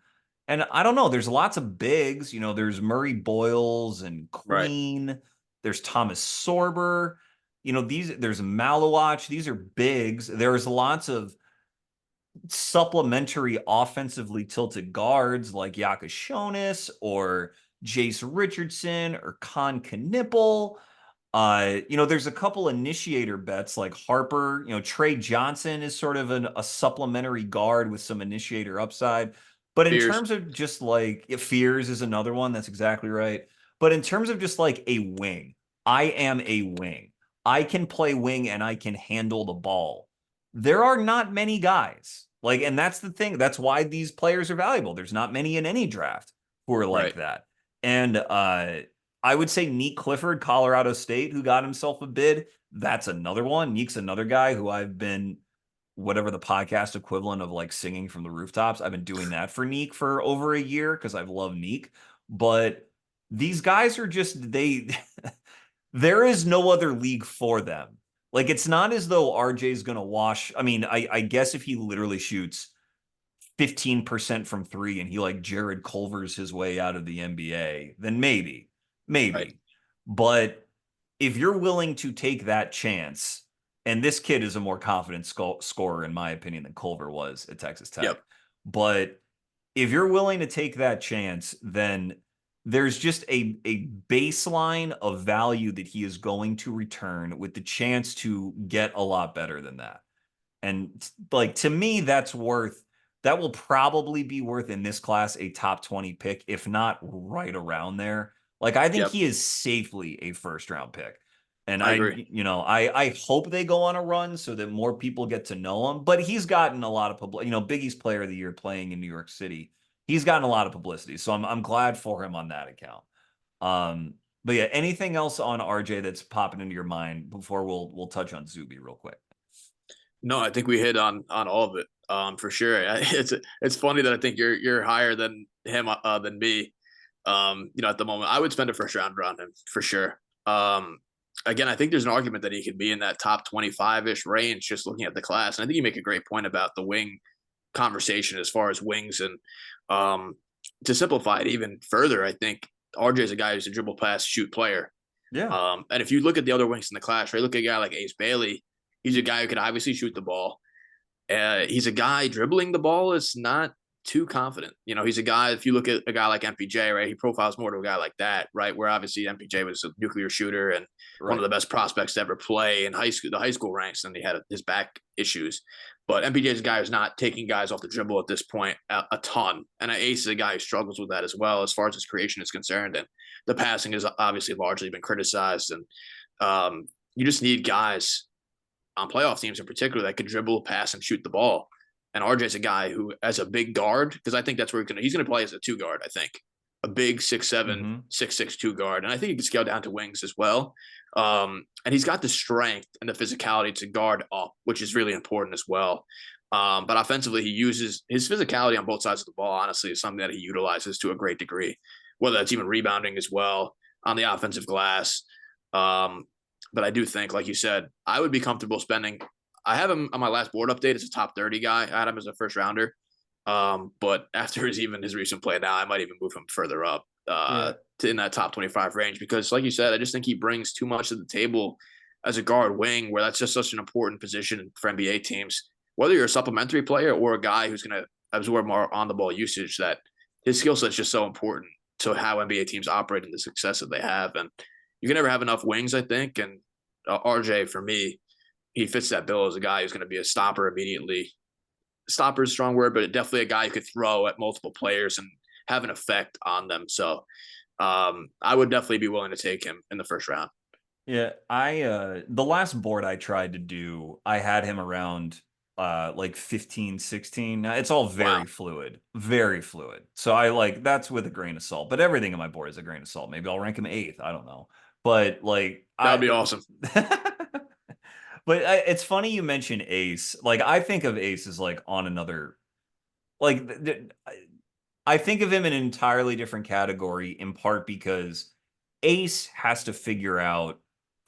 And I don't know, there's lots of bigs, there's Murray Boyles and Right. Queen, there's Thomas Sorber, there's Malawach, these are bigs. There's lots of supplementary offensively tilted guards like Yakashonis or Jace Richardson or Con Knipple. There's a couple initiator bets like Harper. Trey Johnson is sort of a supplementary guard with some initiator upside. But in Fears. terms of just like Fears is another one. That's exactly right. But in terms of just like a wing, I am a wing. I can play wing and I can handle the ball. There are not many guys like, and that's the thing. That's why these players are valuable. There's not many in any draft who are like Right. that. And I would say Neek Clifford, Colorado State, who got himself a bid. That's another one. Neek's another guy who I've been, whatever the podcast equivalent of like singing from the rooftops. I've been doing that for Neek for over a year because I've loved Neek. But these guys are just, there is no other league for them. Like it's not as though RJ's going to wash. I mean, I guess if he literally shoots 15% from three and he like Jared Culver's his way out of the NBA, then maybe, Right. maybe. But if you're willing to take that chance, and this kid is a more confident scorer, in my opinion, than Culver was at Texas Tech. Yep. But if you're willing to take that chance, then there's just a baseline of value that he is going to return with the chance to get a lot better than that. And like to me, that will probably be worth in this class a top 20 pick, if not right around there. Like I think Yep. he is safely a first round pick. And I agree. I hope they go on a run so that more people get to know him. But he's gotten a lot of publicity. Biggie's player of the year playing in New York City. He's gotten a lot of publicity. So I'm glad for him on that account. But yeah, anything else on RJ that's popping into your mind before we'll touch on Zuby real quick? No, I think we hit on all of it. For sure. It's funny that I think you're higher than him than me. At the moment, I would spend a first rounder on him for sure. Again, I think there's an argument that he could be in that top 25-ish range just looking at the class. And I think you make a great point about the wing conversation as far as wings. And to simplify it even further, I think RJ is a guy who's a dribble, pass, shoot player. Yeah. And if you look at the other wings in the class, right, look at a guy like Ace Bailey. He's a guy who could obviously shoot the ball. He's a guy dribbling the ball is not too confident. He's a guy, if you look at a guy like MPJ, right, he profiles more to a guy like that, right, where obviously MPJ was a nuclear shooter and one of the best prospects to ever play in the high school ranks, and he had his back issues. But MPJ is a guy who's not taking guys off the dribble at this point a ton. And Ace is a guy who struggles with that as well as far as his creation is concerned. And the passing has obviously largely been criticized. And you just need guys on playoff teams in particular that can dribble, pass, and shoot the ball. And RJ's a guy who, as a big guard, because I think that's where he's going to play as a 2 guard, I think. A big 6'7", 6'6", 2 guard. And I think he can scale down to wings as well. And he's got the strength and the physicality to guard up, which is really important as well. But offensively, he uses his physicality on both sides of the ball, honestly, is something that he utilizes to a great degree, whether that's even rebounding as well on the offensive glass. But I do think, like you said, I would be comfortable spending. I have him on my last board update as a top 30 guy. I had him as a first rounder. But after his recent play now, I might even move him further up to in that top 25 range, because like you said, I just think he brings too much to the table as a guard wing, where that's just such an important position for NBA teams, whether you're a supplementary player or a guy who's going to absorb more on the ball usage, that his skill set is just so important to how NBA teams operate and the success that they have. And you can never have enough wings, I think. And RJ, for me, he fits that bill as a guy who's going to be a stopper immediately. Stopper is a strong word, but definitely a guy who could throw at multiple players and have an effect on them. So I would definitely be willing to take him in the first round. Yeah, the last board I tried to do, I had him around like 15, 16. Now it's all very fluid, very fluid. So that's with a grain of salt, but everything in my board is a grain of salt. Maybe I'll rank him 8th. I don't know. But that'd be awesome. But it's funny you mention Ace. I think of Ace as on another, I think of him in an entirely different category, in part because Ace has to figure out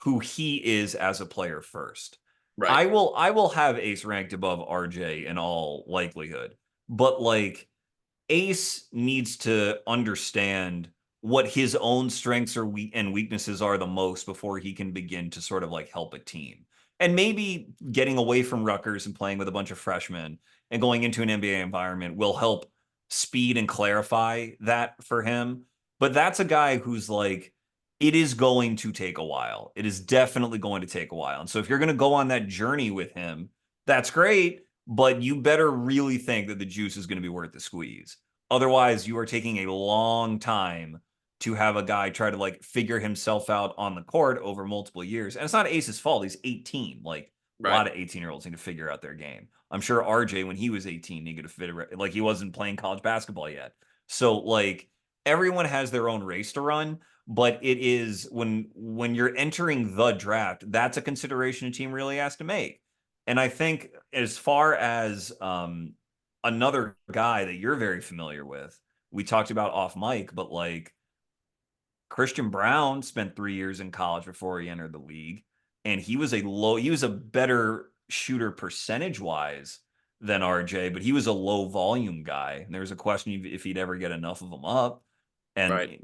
who he is as a player first. Right. I will have Ace ranked above RJ in all likelihood, but Ace needs to understand what his own strengths and weaknesses are the most before he can begin to sort of help a team. And maybe getting away from Rutgers and playing with a bunch of freshmen and going into an NBA environment will help speed and clarify that for him. But that's a guy who's it is going to take a while. It is definitely going to take a while. And so if you're going to go on that journey with him, that's great, but you better really think that the juice is going to be worth the squeeze. Otherwise, you are taking a long time to have a guy try to figure himself out on the court over multiple years. And it's not Ace's fault. He's 18. A lot of 18-year-olds need to figure out their game. I'm sure RJ, when he was 18, he could have fit it. He wasn't playing college basketball yet. So everyone has their own race to run, but it is when you're entering the draft, that's a consideration a team really has to make. And I think as far as another guy that you're very familiar with, we talked about off mic, but Christian Brown spent 3 years in college before he entered the league, and he was a better shooter percentage wise than RJ, but he was a low volume guy. And there was a question if he'd ever get enough of them up. And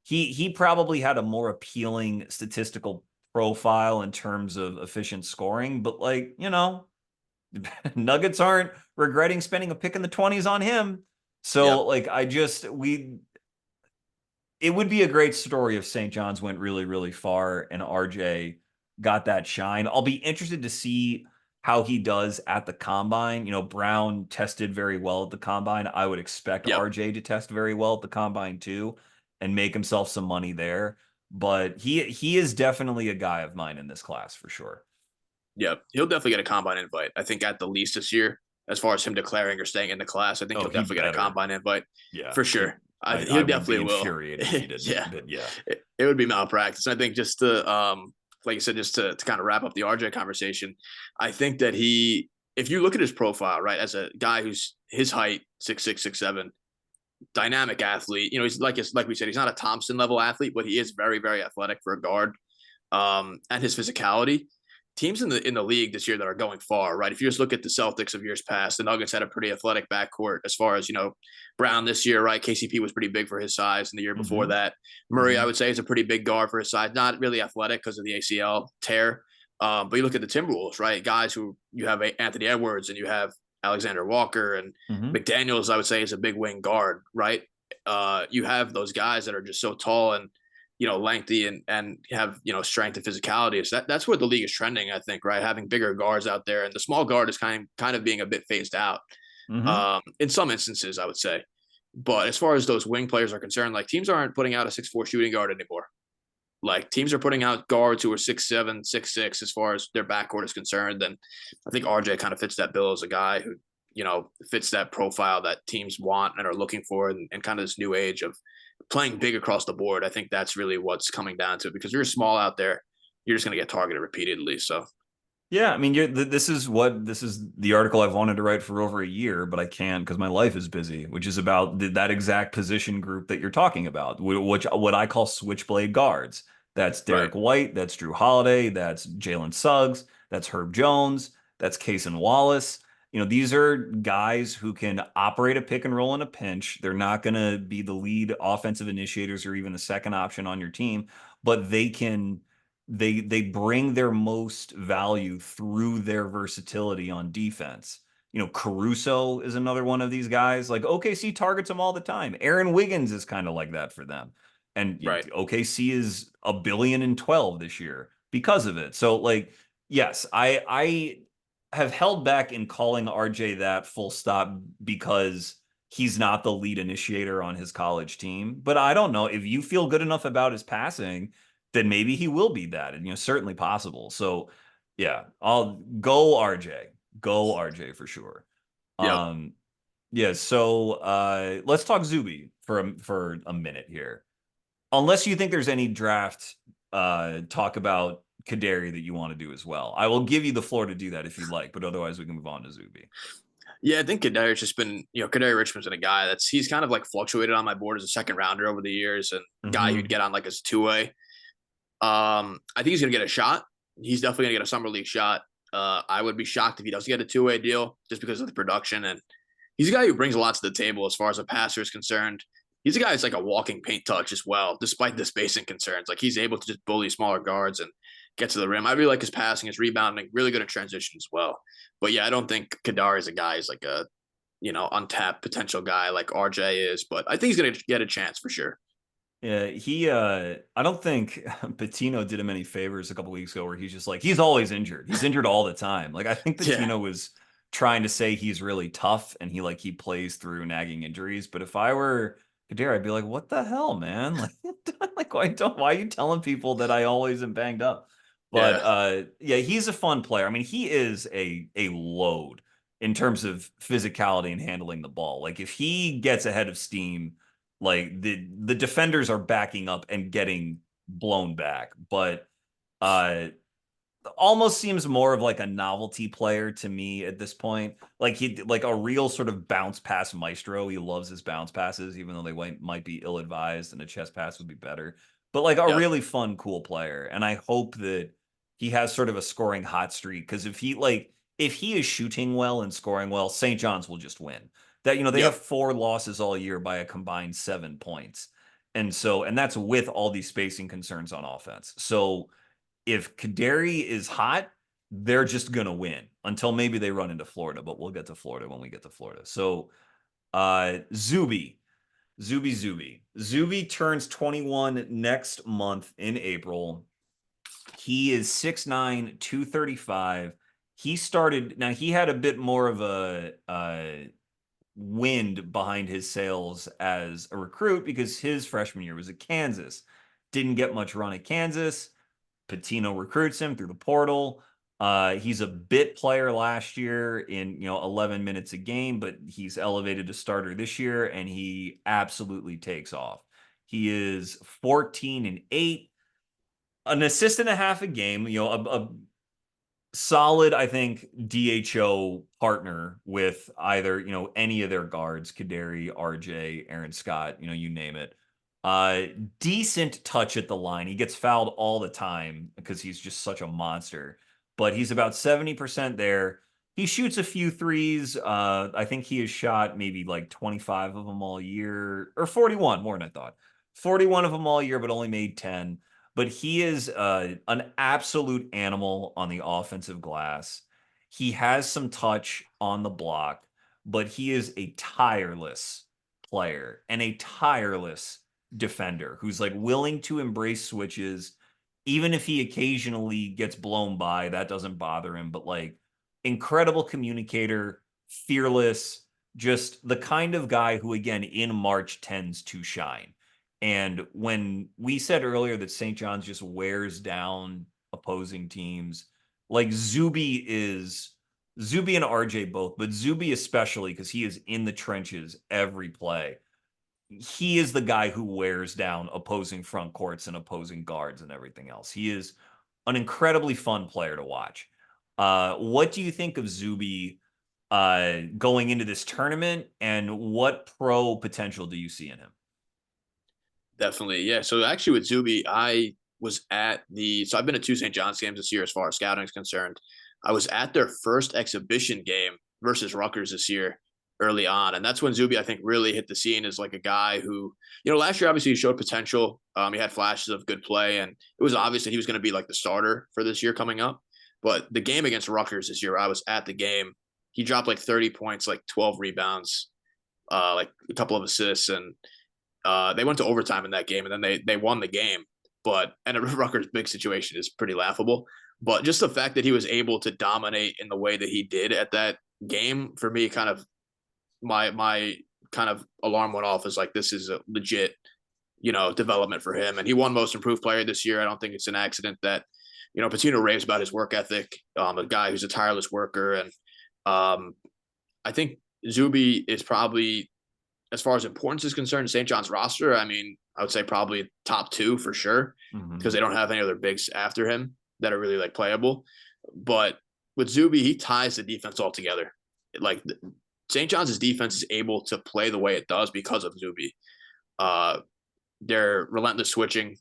he probably had a more appealing statistical profile in terms of efficient scoring, but Nuggets aren't regretting spending a pick in the 20s on him. So it would be a great story if St. John's went really, really far and RJ got that shine. I'll be interested to see how he does at the combine. Brown tested very well at the combine. I would expect RJ to test very well at the combine too and make himself some money there. But he is definitely a guy of mine in this class for sure. Yep. He'll definitely get a combine invite. I think at the least this year, as far as him declaring or staying in the class, I think he'll definitely get a combine invite. Yeah, for sure. He definitely will. Infuriated if he didn't. Yeah. But yeah. It would be malpractice. I think just to like you said, just to kind of wrap up the RJ conversation, I think that if you look at his profile, right, as a guy who's his height, 6'6", 6'7", dynamic athlete, he's like we said, he's not a Thompson level athlete, but he is very, very athletic for a guard. And his physicality, teams in the league this year that are going far, right? If you just look at the Celtics of years past, the Nuggets had a pretty athletic backcourt as far as, Brown this year, right? KCP was pretty big for his size, and the year before Hmm. that, Murray, I Hmm. would say, is a pretty big guard for his size, not really athletic because of the ACL tear. But you look at the Timberwolves, right? Guys who you have Anthony Edwards and you have Alexander Walker and Hmm. McDaniels, I would say, is a big wing guard, right? You have those guys that are just so tall and lengthy and have strength and physicality. So that's where the league is trending, I think, right? Having bigger guards out there, and the small guard is kind of being a bit phased out Hmm. in some instances, I would say. But as far as those wing players are concerned, like teams aren't putting out a 6'4" shooting guard anymore. Like teams are putting out guards who are 6'7", 6'6" as far as their backcourt is concerned. And I think RJ kind of fits that bill as a guy who, fits that profile that teams want and are looking for, and kind of this new age of playing big across the board. I think that's really what's coming down to it, because you're small out there, you're just going to get targeted repeatedly. So Yeah, I mean, this is the article I've wanted to write for over a year, but I can't because my life is busy, which is about that exact position group that you're talking about, which what I call switchblade guards. That's right, Derek White, that's Drew Holiday, that's Jalen Suggs, that's Herb Jones, that's Cason Wallace. These are guys who can operate a pick and roll in a pinch. They're not going to be the lead offensive initiators or even a second option on your team, but they bring their most value through their versatility on defense. Caruso is another one of these guys. Like OKC targets him all the time. Aaron Wiggins is kind of like that for them. And right. OKC is 1,000,000,012 this year because of it. So like, yes, I have held back in calling RJ that full stop because he's not the lead initiator on his college team. But I don't know if you feel good enough about his passing, then maybe he will be that, and certainly possible. So yeah, I'll go RJ. Go RJ for sure. Yep. Yeah, so let's talk Zuby for a minute here. Unless you think there's any draft talk about Kaderi that you want to do as well. I will give you the floor to do that if you'd like, but otherwise we can move on to Zuby. Yeah, I think Kadari's just been, Kadari Richmond's been a guy he's kind of like fluctuated on my board as a second rounder over the years, and guy who'd Hmm. get on like as a two-way. I think he's going to get a shot. He's definitely going to get a summer league shot. I would be shocked if he doesn't get a two-way deal just because of the production. And he's a guy who brings a lot to the table as far as a passer is concerned. He's a guy who's like a walking paint touch as well, despite the spacing concerns. Like he's able to just bully smaller guards and get to the rim. I really like his passing, his rebounding, really good at transition as well. But yeah, I don't think Kadar is a guy who's like a, untapped potential guy like RJ is. But I think he's going to get a chance for sure. Yeah, I don't think Patino did him any favors a couple weeks ago where he's just like, he's always injured. He's injured all the time. Like, I think Yeah. Patino was trying to say he's really tough and he plays through nagging injuries. But if I were Kadir, I'd be like, what the hell, man? Like, why are you telling people that I always am banged up? But Yeah. yeah, he's a fun player. I mean, he is a load in terms of physicality and handling the ball. Like, if he gets ahead of steam, like the defenders are backing up and getting blown back, but uh almost seems more of like a novelty player to me at this point. Like he like a real sort of bounce pass maestro. He loves his bounce passes, even though they might be ill advised, and a chest pass would be better. But like a Yep. really fun, cool player. And I hope that he has sort of a scoring hot streak because if he is shooting well and scoring well, St. John's will just win. That they have Yep. 4 losses all year by a combined 7 points. And that's with all these spacing concerns on offense. So if Kaderi is hot, they're just gonna win until maybe they run into Florida, but we'll get to Florida when we get to Florida. So Zuby turns 21 next month in April. He is 6'9", 235. He had a bit more of a wind behind his sails as a recruit because his freshman year was at Kansas. Didn't get much run at Kansas. Patino recruits him through the portal. He's a bit player last year in 11 minutes a game, but he's elevated to starter this year, and he absolutely takes off. He is 14-8, an assist and a half a game. A solid, I think, DHO partner with either any of their guards, Kaderi, RJ, Aaron Scott, you name it. Decent touch at the line. He gets fouled all the time because he's just such a monster. but he's about 70% there. He shoots a few threes. I think he has shot maybe like 25 of them all year, or 41, more than I thought. 41 of them all year, but only made 10. But he is an absolute animal on the offensive glass. He has some touch on the block, but he is a tireless player and a tireless defender who's like willing to embrace switches. Even if he occasionally gets blown by, that doesn't bother him. But like, incredible communicator, fearless, just the kind of guy who, again, in March tends to shine. And when we said earlier that St. John's just wears down opposing teams, like Zuby and RJ both, but Zuby especially because he is in the trenches every play. He is the guy who wears down opposing front courts and opposing guards and everything else. He is an incredibly fun player to watch. What do you think of Zuby going into this tournament, and what pro potential do you see in him? Definitely. Yeah. So actually with Zuby, I was at so I've been to two St. John's games this year as far as scouting is concerned. I was at their first exhibition game versus Rutgers this year early on. And that's when Zuby, I think, really hit the scene as like a guy who, last year, obviously he showed potential. He had flashes of good play, and it was obvious that he was going to be like the starter for this year coming up. But the game against Rutgers this year, I was at the game. He dropped like 30 points, like 12 rebounds, like a couple of assists, and they went to overtime in that game, and then they won the game. And Rutgers' big situation is pretty laughable. But just the fact that he was able to dominate in the way that he did at that game, for me, kind of my kind of alarm went off as like, this is a legit, development for him. And he won Most Improved Player this year. I don't think it's an accident that, Patino raves about his work ethic, a guy who's a tireless worker. And I think Zuby is probably, as far as importance is concerned, St. John's roster, I mean, I would say probably top two for sure, because they don't have any other bigs after him that are really like playable. But with Zuby, he ties the defense all together. Like St. John's defense is able to play the way it does because of Zuby. Their relentless switching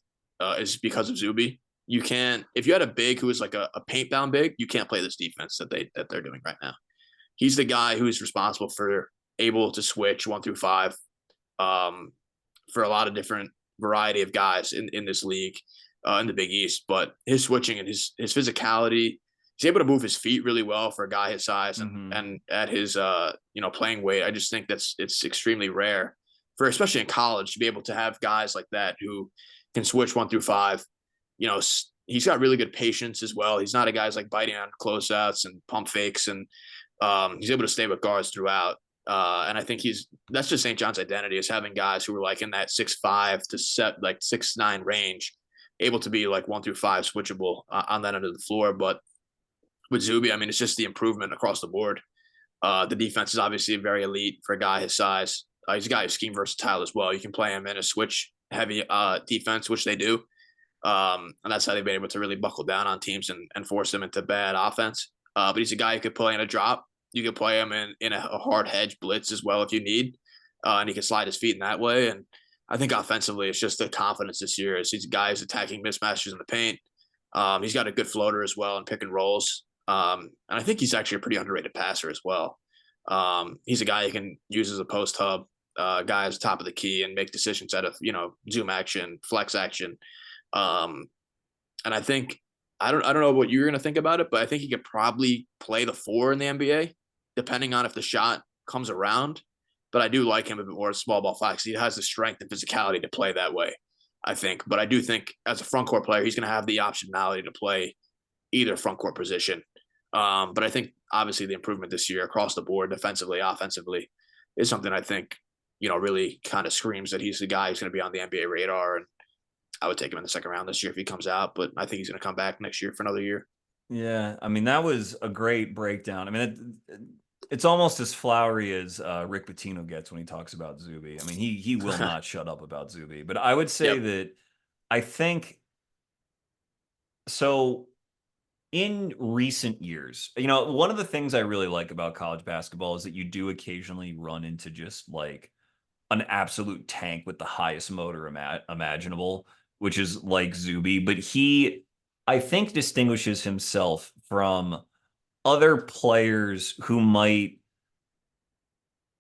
is because of Zuby. You can't, if you had a big who is like a paint down big, you can't play this defense that they're doing right now. He's the guy who is responsible for able to switch 1 through 5 for a lot of different variety of guys in this league in the Big East. But his switching and his physicality, he's able to move his feet really well for a guy his size and at his playing weight. I just think it's extremely rare for, especially in college, to be able to have guys like that who can switch 1 through 5. He's got really good patience as well. He's not a guy who's like biting on closeouts and pump fakes, and he's able to stay with guards throughout. And I think that's just St. John's identity, is having guys who are like in that 6'5" to 6'9" range, able to be like 1 through 5 switchable on that end of the floor. But with Zuby, I mean, it's just the improvement across the board. The defense is obviously very elite for a guy his size. He's a guy who's scheme versatile as well. You can play him in a switch heavy defense, which they do. And that's how they've been able to really buckle down on teams and force them into bad offense. But he's a guy who could play in a drop. You could play him in a hard hedge blitz as well if you need. And he can slide his feet in that way. And I think offensively, it's just the confidence this year. He's a guy who's attacking mismatches in the paint. He's got a good floater as well and pick and rolls. And I think he's actually a pretty underrated passer as well. He's a guy you can use as a post hub, guy at the top of the key and make decisions out of, zoom action, flex action. And I think, I don't know what you're going to think about it, but I think he could probably play the 4 in the NBA, depending on if the shot comes around. But I do like him a bit more as small ball 5 because he has the strength and physicality to play that way, I think. But I do think as a front court player, he's going to have the optionality to play either front court position. But I think obviously the improvement this year across the board, defensively, offensively, is something I think, really kind of screams that he's the guy who's going to be on the NBA radar. And I would take him in the second round this year if he comes out, but I think he's going to come back next year for another year. Yeah, I mean, that was a great breakdown. I mean, it's almost as flowery as Rick Pitino gets when he talks about Zuby. I mean, he will not shut up about Zuby. But I would say that I think so. In recent years, one of the things I really like about college basketball is that you do occasionally run into just like an absolute tank with the highest motor imaginable, which is like Zuby. But he I think distinguishes himself from other players who might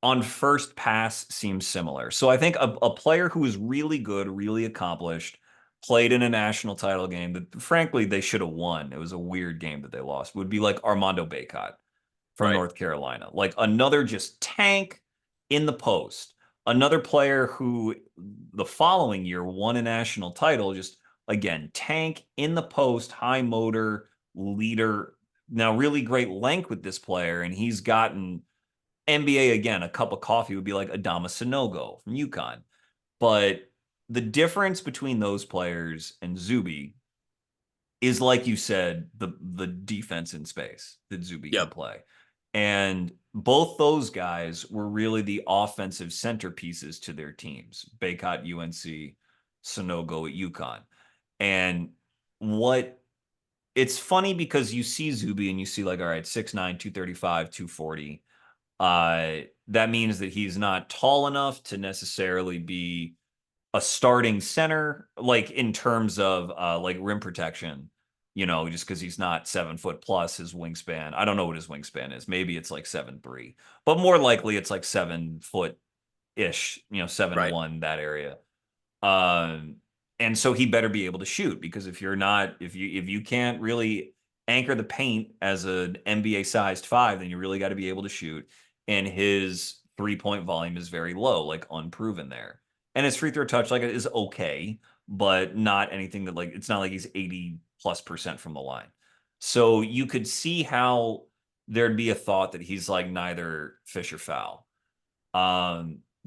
on first pass seem similar. So I think a player who is really good, really accomplished, played in a national title game that frankly they should have won. It was a weird game that they lost. Would be like Armando Bacot from Right. North Carolina. Like another just tank in the post. Another player who the following year won a national title, just again, tank in the post, high motor, leader. Now, really great length with this player, and he's gotten NBA again. A cup of coffee would be like Adama Sanogo from UConn. But the difference between those players and Zuby is, like you said, the defense in space that Zuby can Yep. play. And both those guys were really the offensive centerpieces to their teams. Bacot, UNC, Sonogo at UConn. And what it's funny because you see Zuby and you see like, all right, 6'9, 235, 240. That means that he's not tall enough to necessarily be a starting center, like in terms of like rim protection, just because he's not 7 foot plus his wingspan. I don't know what his wingspan is. Maybe it's like 7'3", but more likely it's like 7 foot ish, seven Right. one, that area. Um, and so he better be able to shoot, because if you can't really anchor the paint as an NBA sized five, then you really got to be able to shoot. And his 3-point volume is very low, like unproven there. And his free throw touch like is okay, but not anything that, like, it's not like he's 80+% from the line. So you could see how there'd be a thought that he's like neither fish or foul.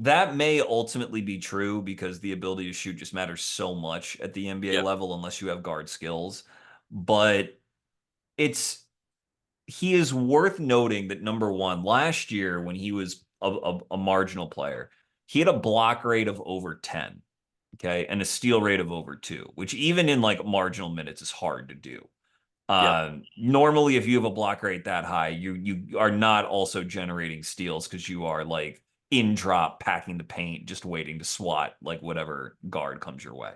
That may ultimately be true because the ability to shoot just matters so much at the NBA Yep. level unless you have guard skills. But it's he is worth noting that, number one, last year when he was a marginal player, he had a block rate of over 10, okay, and a steal rate of over 2, which even in like marginal minutes is hard to do. Yep. Normally, if you have a block rate that high, you are not also generating steals because you are like in drop, packing the paint, just waiting to swat like whatever guard comes your way.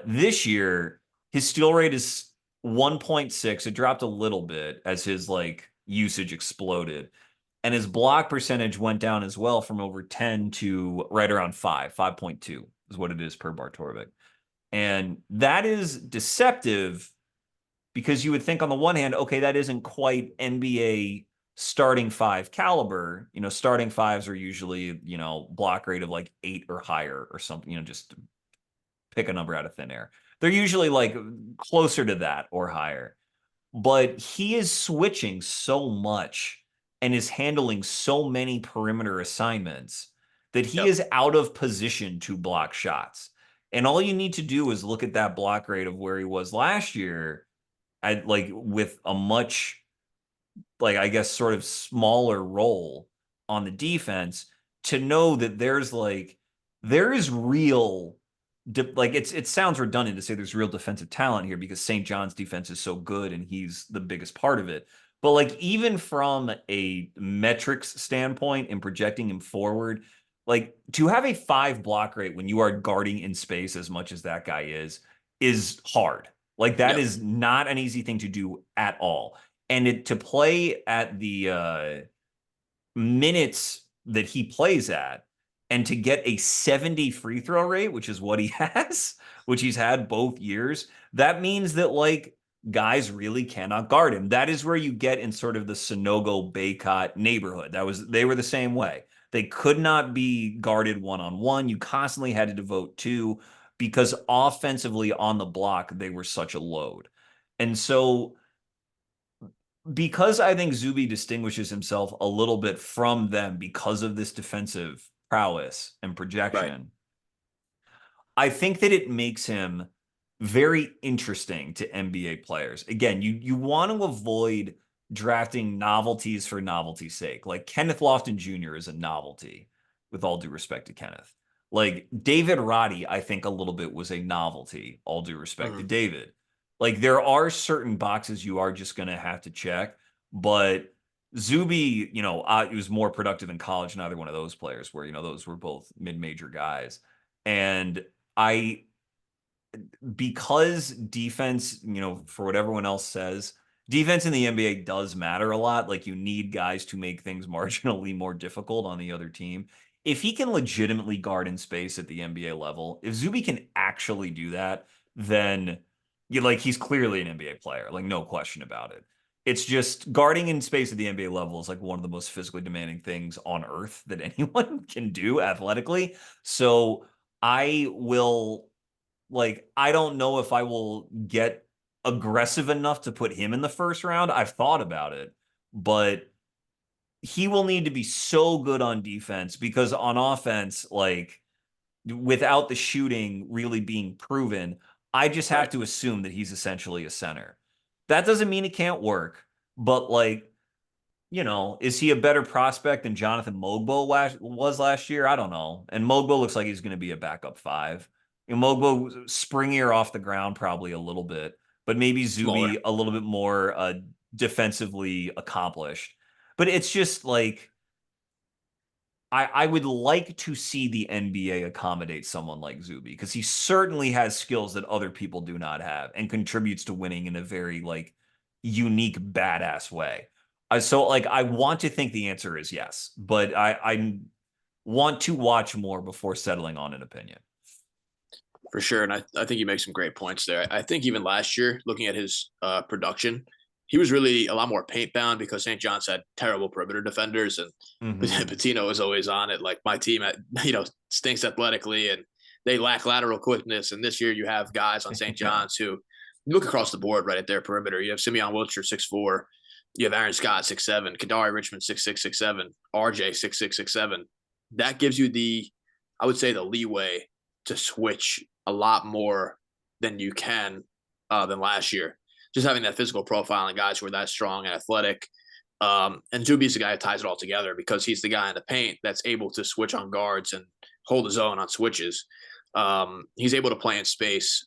This year, his steal rate is 1.6. It dropped a little bit as his like usage exploded. And his block percentage went down as well from over 10 to right around 5.2 is what it is per Bartorvik. And that is deceptive because you would think on the one hand, okay, that isn't quite NBA starting five caliber. Starting fives are usually, block rate of like 8 or higher or something, just pick a number out of thin air. They're usually like closer to that or higher. But he is switching so much and is handling so many perimeter assignments that he Yep. is out of position to block shots. And all you need to do is look at that block rate of where he was last year, at like with a much, like, I guess, sort of smaller role on the defense, to know that there is real, like, it sounds redundant to say there's real defensive talent here because St. John's defense is so good and he's the biggest part of it. But like, even from a metrics standpoint and projecting him forward, like, to have a 5 block rate when you are guarding in space as much as that guy is hard. Like, that Yep. is not an easy thing to do at all. And to play at the minutes that he plays at, and to get a 70 free throw rate, which is what he has, which he's had both years, that means that like guys really cannot guard him. That is where you get in sort of the Sonogo Baycott neighborhood. They were the same way. They could not be guarded one-on-one. You constantly had to devote two because offensively on the block, they were such a load. And so, because I think Zuby distinguishes himself a little bit from them because of this defensive prowess and Right. projection, I think that it makes him very interesting to NBA players. Again, you want to avoid drafting novelties for novelty's sake. Like Kenneth Lofton Jr. is a novelty, with all due respect to Kenneth. Like David Roddy, I think a little bit was a novelty, all due respect to Mhm. David. Like, there are certain boxes you are just going to have to check, but Zuby, he was more productive in college, neither one of those players where, those were both mid-major guys. And I because defense, for what everyone else says, defense in the NBA does matter a lot. Like you need guys to make things marginally more difficult on the other team. If he can legitimately guard in space at the NBA level, if Zuby can actually do that, then he's clearly an NBA player, like no question about it. It's just guarding in space at the NBA level is like one of the most physically demanding things on earth that anyone can do athletically. So I will I don't know if I will get aggressive enough to put him in the first round. I've thought about it, but he will need to be so good on defense because on offense, without the shooting really being proven, I just have Right. to assume that he's essentially a center. That doesn't mean it can't work, but is he a better prospect than Jonathan Mogbo was last year? I don't know. And Mogbo looks like he's going to be a backup five. Mogbo springier off the ground probably a little bit, but maybe Smaller. Zuby a little bit more defensively accomplished. But it's just I would like to see the NBA accommodate someone like Zuby because he certainly has skills that other people do not have and contributes to winning in a very unique, badass way. So I want to think the answer is yes, but I want to watch more before settling on an opinion. For sure. And I think you make some great points there. I think even last year, looking at his production, he was really a lot more paint bound because St. John's had terrible perimeter defenders and Mm-hmm. Patino was always on it. Like my team, stinks athletically and they lack lateral quickness. And this year you have guys on St. Yeah. John's who look across the board right at their perimeter. You have Simeon Wiltshire 6'4", you have Aaron Scott 6'7", Kadari Richmond 6'6", 6'7", RJ 6'6", 6'7". That gives you I would say the leeway to switch a lot more than you can than last year. Just having that physical profile and guys who are that strong and athletic. And Zuby's the guy that ties it all together because he's the guy in the paint that's able to switch on guards and hold his own on switches. He's able to play in space,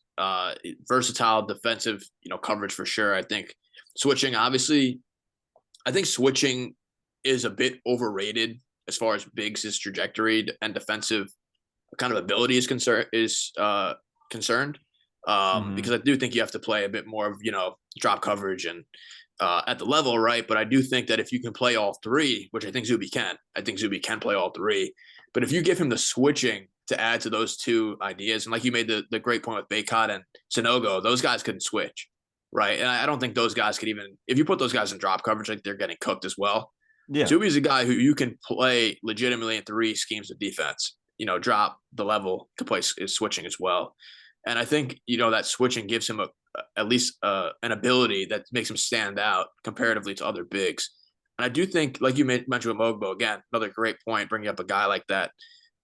versatile defensive, coverage for sure. I think switching is a bit overrated as far as Biggs' trajectory and defensive kind of ability is concerned. Mm-hmm. Because I do think you have to play a bit more of drop coverage and at the level, right? But I do think that if you can play all three, which I think Zuby can play all three. But if you give him the switching to add to those two ideas, and like you made the great point with Baycott and Sanogo, those guys couldn't switch, right? And I don't think those guys could even, if you put those guys in drop coverage, like they're getting cooked as well. Yeah. Zuby's a guy who you can play legitimately in three schemes of defense. Drop the level, can play is switching as well. And I think that switching gives him at least an ability that makes him stand out comparatively to other bigs. And I do think, like you mentioned with Mogbo, again, another great point, bringing up a guy like that.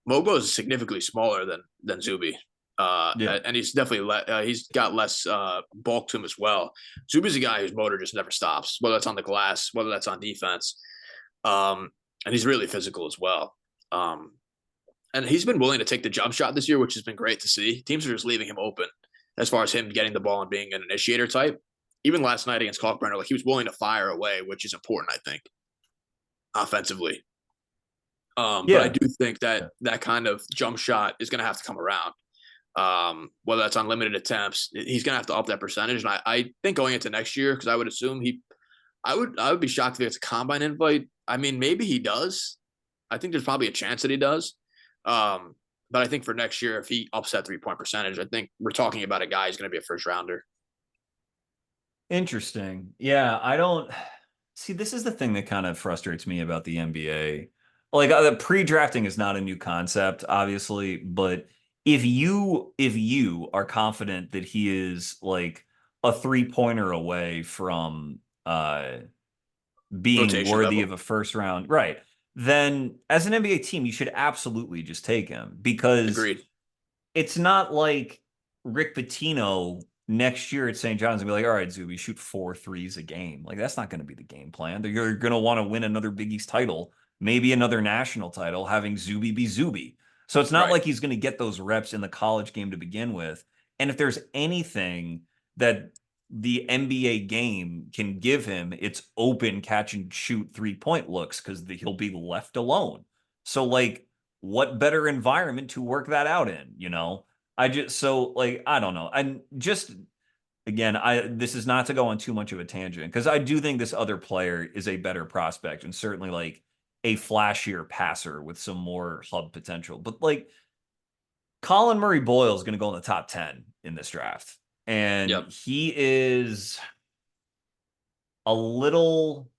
Mogbo is significantly smaller than Zuby. Yeah. And he's definitely he's got less bulk to him as well. Zuby's a guy whose motor just never stops, whether that's on the glass, whether that's on defense. And he's really physical as well. And he's been willing to take the jump shot this year, which has been great to see. Teams are just leaving him open as far as him getting the ball and being an initiator type. Even last night against Kalkbrenner, he was willing to fire away, which is important, I think, offensively. But I Yeah. do think that that kind of jump shot is going to have to come around. Whether that's on limited attempts, he's going to have to up that percentage. And I think going into next year, because I would assume I would be shocked if it's a combine invite. I mean, maybe he does. I think there's probably a chance that he does. But I think for next year, if he ups that 3-point percentage, I think we're talking about a guy who's going to be a first rounder. Interesting. Yeah, I don't see. This is the thing that kind of frustrates me about the NBA. The pre-drafting is not a new concept, obviously, but if you are confident that he is a three-pointer away from being Rotation worthy level. of a first round, right? Then as an NBA team, you should absolutely just take him because Agreed. it's not like Rick Pitino next year at St. John's and be like, all right, Zuby, shoot 4 threes a game. That's not going to be the game plan. You're going to want to win another Big East title, maybe another national title, having Zuby be Zuby. So it's not Right. like he's going to get those reps in the college game to begin with. And if there's anything that the NBA game can give him, it's open catch and shoot 3-point looks because he'll be left alone. So what better environment to work that out in? I don't know. And just again, this is not to go on too much of a tangent because I do think this other player is a better prospect and certainly like a flashier passer with some more hub potential. But like Colin Murray Boyle is going to go in the top 10 in this draft. And Yep. he is a little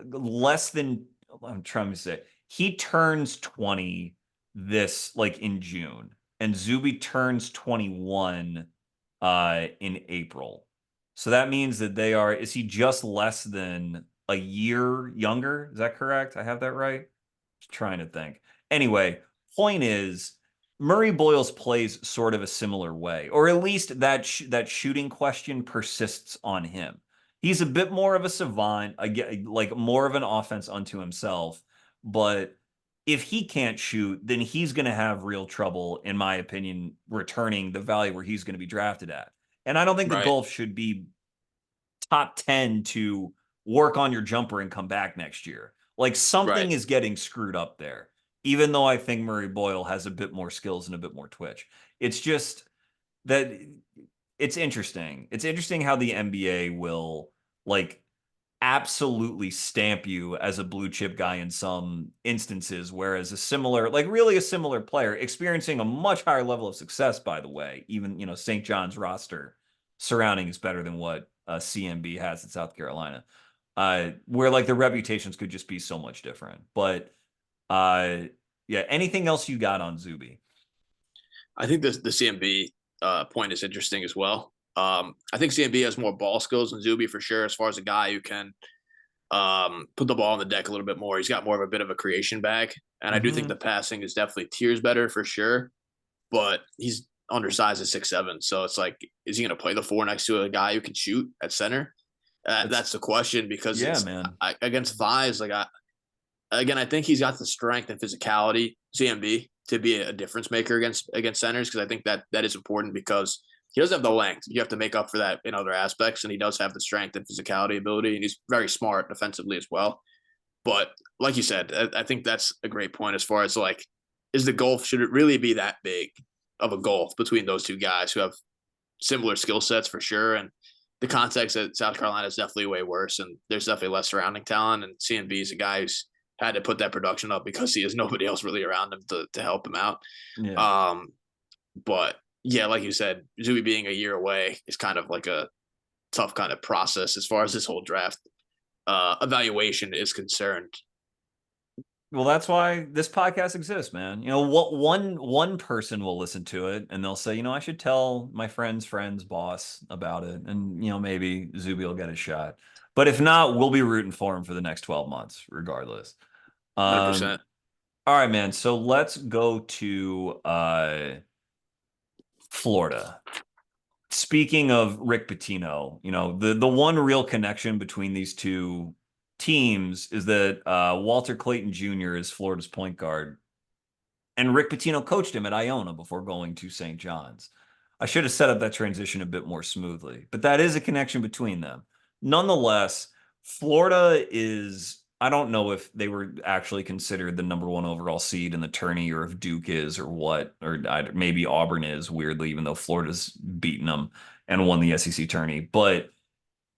less than, I'm trying to say, he turns 20 this like in June, and Zuby turns 21 in April. So that means that is he just less than a year younger? Is that correct? I have that right? Just trying to think. Anyway, point is Murray Boyles plays sort of a similar way, or at least that shooting question persists on him. He's a bit more of a savant, like more of an offense unto himself. But if he can't shoot, then he's going to have real trouble, in my opinion, returning the value where he's going to be drafted at. And I don't think the Right. Gulf should be top 10 to work on your jumper and come back next year. Like Right. something is getting screwed up there, even though I think Murray Boyle has a bit more skills and a bit more twitch. It's just that it's interesting. It's interesting how the NBA will like absolutely stamp you as a blue chip guy in some instances, whereas really a similar player experiencing a much higher level of success, by the way, even, St. John's roster surrounding is better than what CMB has at South Carolina, where like the reputations could just be so much different. But uh, yeah, anything else you got on Zuby? I think the CMB point is interesting as well. I think CMB has more ball skills than Zuby for sure, as far as a guy who can put the ball on the deck a little bit more. He's got more of a bit of a creation bag. And I do think the Mm-hmm. passing is definitely tiers better for sure. But he's undersized at 6'7". So it's like, is he going to play the four next to a guy who can shoot at center? That's That's the question because Yeah, man. against Vise, I think he's got the strength and physicality, CMB, to be a difference maker against centers, because I think that is important because he doesn't have the length. You have to make up for that in other aspects, and he does have the strength and physicality ability, and he's very smart defensively as well. But like you said, I think that's a great point as far as like, is the gulf, should it really be that big of a gulf between those two guys who have similar skill sets for sure? And the context at South Carolina is definitely way worse, and there's definitely less surrounding talent. And CMB is a guy who's had to put that production up because he has nobody else really around him to help him out. Yeah. Um, but yeah, like you said, Zuby being a year away is kind of like a tough kind of process as far as this whole draft evaluation is concerned. Well, that's why this podcast exists, man. What one person will listen to it and they'll say, I should tell my friend's boss about it, and maybe Zuby will get a shot. But if not, we'll be rooting for him for the next 12 months, regardless. Um, 100%. all right, man. So let's go to Florida. Speaking of Rick Pitino, the one real connection between these two teams is that Walter Clayton Jr. is Florida's point guard, and Rick Pitino coached him at Iona before going to St. John's. I should have set up that transition a bit more smoothly, but that is a connection between them. Nonetheless, Florida is, I don't know if they were actually considered the number one overall seed in the tourney, or if Duke is, or what, or maybe Auburn is, weirdly, even though Florida's beaten them and won the SEC tourney. But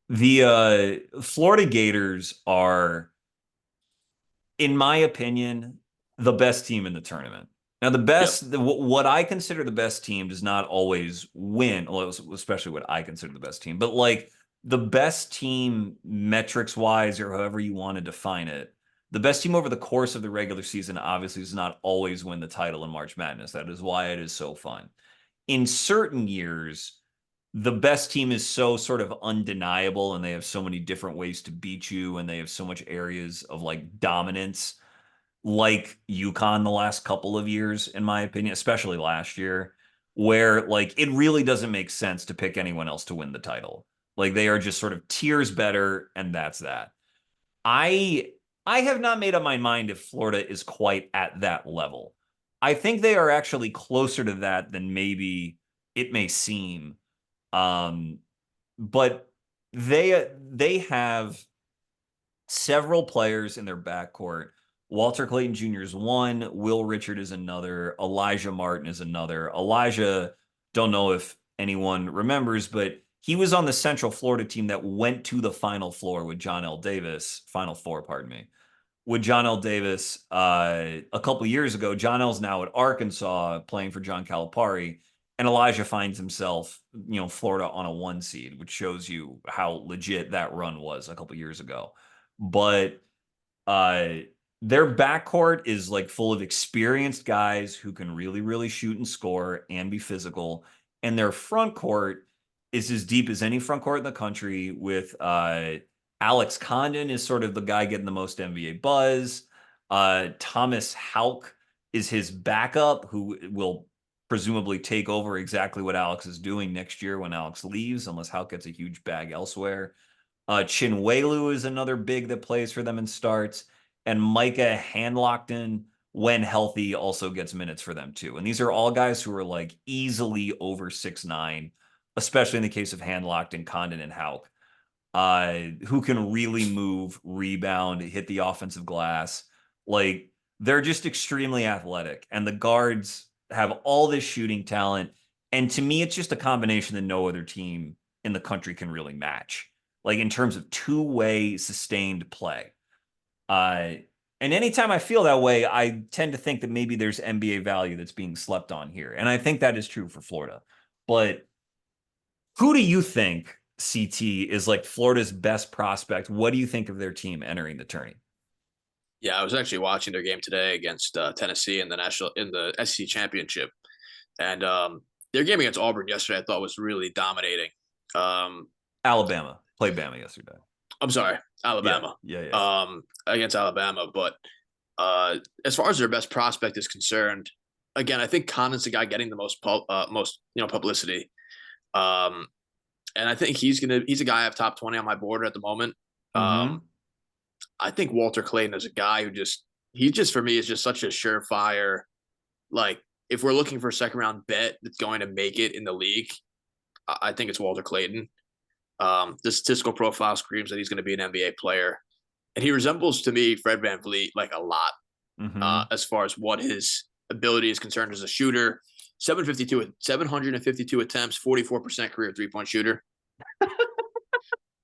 the Florida Gators are, in my opinion, the best team in the tournament. Now, Yep. what I consider the best team does not always win, well, especially what I consider the best team, but like the best team metrics wise, or however you want to define it, the best team over the course of the regular season obviously does not always win the title in March Madness. That is why it is so fun. In certain years, the best team is so sort of undeniable, and they have so many different ways to beat you, and they have so much areas of like dominance, like UConn the last couple of years, in my opinion, especially last year, where like it really doesn't make sense to pick anyone else to win the title. Like they are just sort of tiers better, and that's that. I I have not made up my mind if Florida is quite at that level. I think they are actually closer to that than maybe it may seem. Um, but they have several players in their backcourt Walter Clayton Jr. is one. Will Richard is another. Elijah Martin is another. Elijah, don't know if anyone remembers, but he was on the Central Florida team that went to the Final Four with John L. Davis. Final Four, pardon me. With John L. Davis a couple years ago. John L's now at Arkansas playing for John Calipari, and Elijah finds himself, Florida on a 1 seed, which shows you how legit that run was a couple years ago. But uh, their backcourt is like full of experienced guys who can really, really shoot and score and be physical. And their front court is as deep as any front court in the country with Alex Condon is sort of the guy getting the most NBA buzz. Thomas Haugh is his backup, who will presumably take over exactly what Alex is doing next year when Alex leaves, unless Haugh gets a huge bag elsewhere. Chinwelu is another big that plays for them and starts. And Micah Handlockton, when healthy, also gets minutes for them too. And these are all guys who are like easily over 6'9", especially in the case of Handlockton, Condon, and Haugh, who can really move, rebound, hit the offensive glass. Like, they're just extremely athletic. And the guards have all this shooting talent. And to me, it's just a combination that no other team in the country can really match, like in terms of two-way sustained play. And anytime I feel that way, I tend to think that maybe there's NBA value that's being slept on here. And I think that is true for Florida. But who do you think, CT, is like Florida's best prospect? What do you think of their team entering the tourney? Yeah, I was actually watching their game today against Tennessee in the SEC championship, and their game against Auburn yesterday I thought was really dominating. Alabama played Bama yesterday. I'm sorry, Yeah, Alabama. yeah. Against Alabama, but as far as their best prospect is concerned, again, I think Condon's the guy getting the most publicity. And I think he's a guy I have top 20 on my board at the moment. Mm-hmm. I think Walter Clayton is a guy who for me is just such a surefire, like, if we're looking for a second round bet that's going to make it in the league, I think it's Walter Clayton. The statistical profile screams that he's going to be an NBA player. And he resembles to me Fred VanVleet like a lot, Mm-hmm. as far as what his ability is concerned as a shooter. 752 attempts, 44% career 3-point shooter.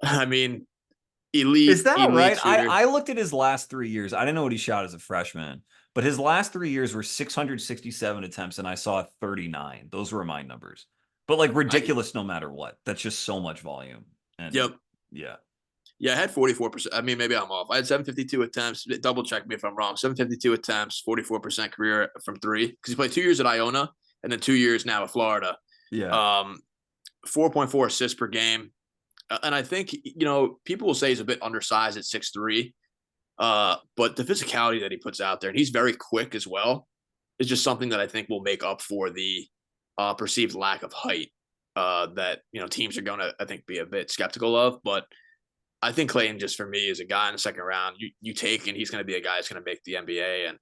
I mean, Is that elite right? shooter. I looked at his last 3 years. I didn't know what he shot as a freshman, but his last 3 years were 667 attempts, and I saw 39. Those were my numbers. But like ridiculous no matter what. That's just so much volume. And Yep. yeah. Yeah, I had 44%. I mean, maybe I'm off. I had 752 attempts. Double check me if I'm wrong. 752 attempts, 44% career from three. Because he played 2 years at Iona and then 2 years now at Florida. Yeah. 4.4 assists per game. And I think, people will say he's a bit undersized at 6'3". But the physicality that he puts out there, and he's very quick as well, is just something that I think will make up for the perceived lack of height that, teams are going to, I think, be a bit skeptical of. But I think Clayton, just for me, is a guy in the second round you take, and he's going to be a guy that's going to make the NBA, and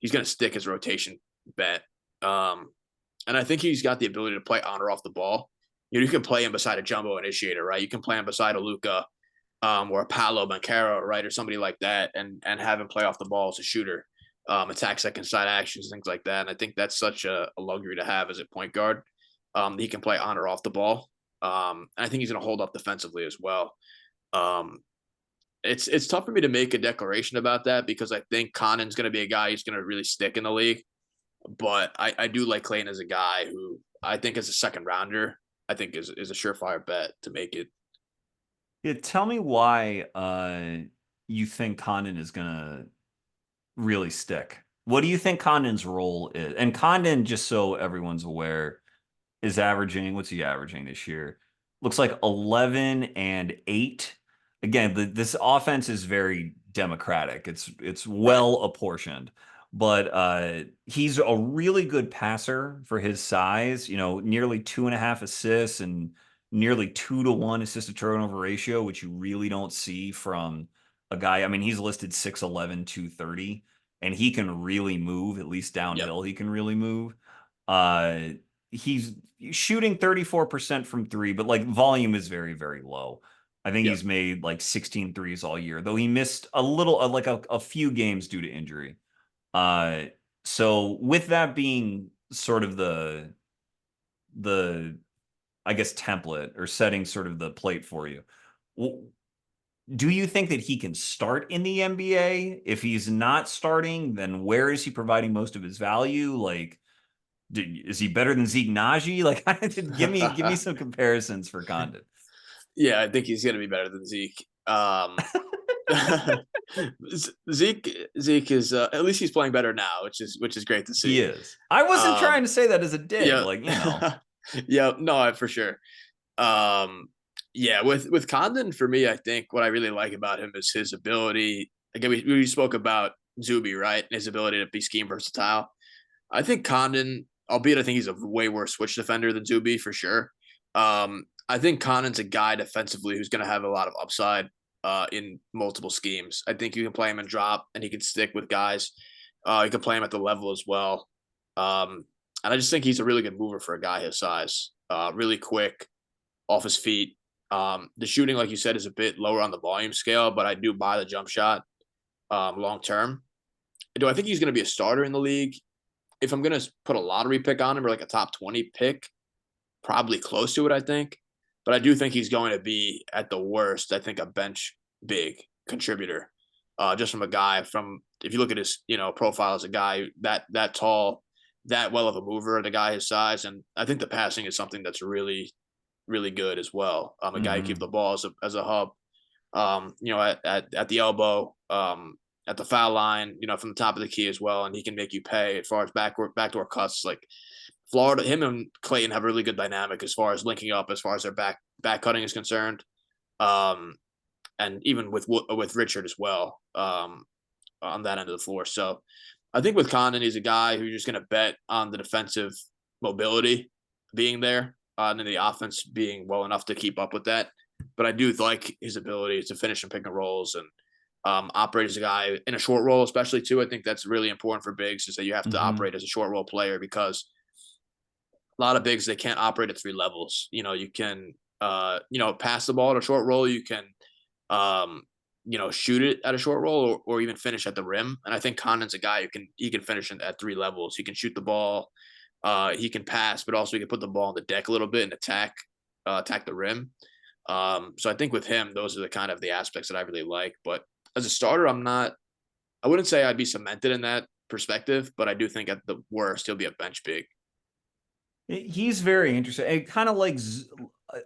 he's going to stick his rotation bet. And I think he's got the ability to play on or off the ball. You can play him beside a jumbo initiator, right? You can play him beside a Luka or a Paolo Banchero, right, or somebody like that, and have him play off the ball as a shooter, attack second side actions, things like that. And I think that's such a luxury to have as a point guard. He can play on or off the ball. And I think he's going to hold up defensively as well. It's tough for me to make a declaration about that because I think Condon's going to be a guy who's going to really stick in the league. But I do like Clayton as a guy who I think as a second rounder, I think is a surefire bet to make it. Yeah, tell me why you think Condon is gonna really stick. What do you think Condon's role is? And Condon, just so everyone's aware, is averaging, what's he averaging this year? Looks like 11 and 8. Again, this offense is very democratic. It's Right. well apportioned. But he's a really good passer for his size, nearly 2.5 assists and nearly 2-to-1 assist to turnover ratio, which you really don't see from a guy. I mean, he's listed 6'11", 230, and he can really move, at least Yep. downhill. He can really move. Uh, he's shooting 34% from three, but like volume is very, very low. I think Yep. he's made like 16 threes all year, though he missed a little, like a few games due to injury. Uh, so with that being sort of the I guess template or setting sort of the plate for you, do you think that he can start in the NBA? If he's not starting, then where is he providing most of his value? Like, is he better than Zeke Naji? Like, give me some comparisons for Condon. Yeah, I think he's gonna be better than Zeke. Zeke is at least he's playing better now, which is great to He see. is. I wasn't trying Um, to say that as a dig, yeah, like, you know. yeah, no, for sure. Um, yeah, with Condon for me, I think what I really like about him is his ability. Again, we spoke about Zuby, right? His ability to be scheme versatile. I think Condon, albeit I think he's a way worse switch defender than Zuby for sure. I think Condon's a guy defensively who's going to have a lot of upside in multiple schemes. I think you can play him in drop and he can stick with guys. You can play him at the level as well. And I just think he's a really good mover for a guy his size. Really quick, off his feet. The shooting, like you said, is a bit lower on the volume scale, but I do buy the jump shot long term. Do I think he's going to be a starter in the league? If I'm going to put a lottery pick on him or like a top 20 pick, probably close to it, I think. But I do think he's going to be, at the worst, I think a bench big contributor. Just from a guy from, if you look at his, profile as a guy that tall, that well of a mover, the guy his size, and I think the passing is something that's really, really good as well. A guy who keeps Mhm. the ball as a hub, at the elbow, at the foul line, from the top of the key as well, and he can make you pay as far as backdoor cuts. Like Florida, him and Clayton have a really good dynamic as far as linking up, as far as their back cutting is concerned, um, and even with Richard as well, on that end of the floor. So I think with Condon, he's a guy who's just going to bet on the defensive mobility being there, and then the offense being well enough to keep up with that. But I do like his ability to finish and pick and rolls and operate as a guy in a short roll, especially too. I think that's really important for bigs, is that you have to Mhm. operate as a short roll player, because a lot of bigs, they can't operate at three levels. You can pass the ball at a short roll. You can um, shoot it at a short roll, or even finish at the rim. And I think Condon's a guy who can finish at three levels. He can shoot the ball, he can pass, but also he can put the ball on the deck a little bit and attack the rim. So I think with him, those are the kind of the aspects that I really like. But as a starter, I wouldn't say I'd be cemented in that perspective, but I do think at the worst he'll be a bench big. He's very interesting. It kind of like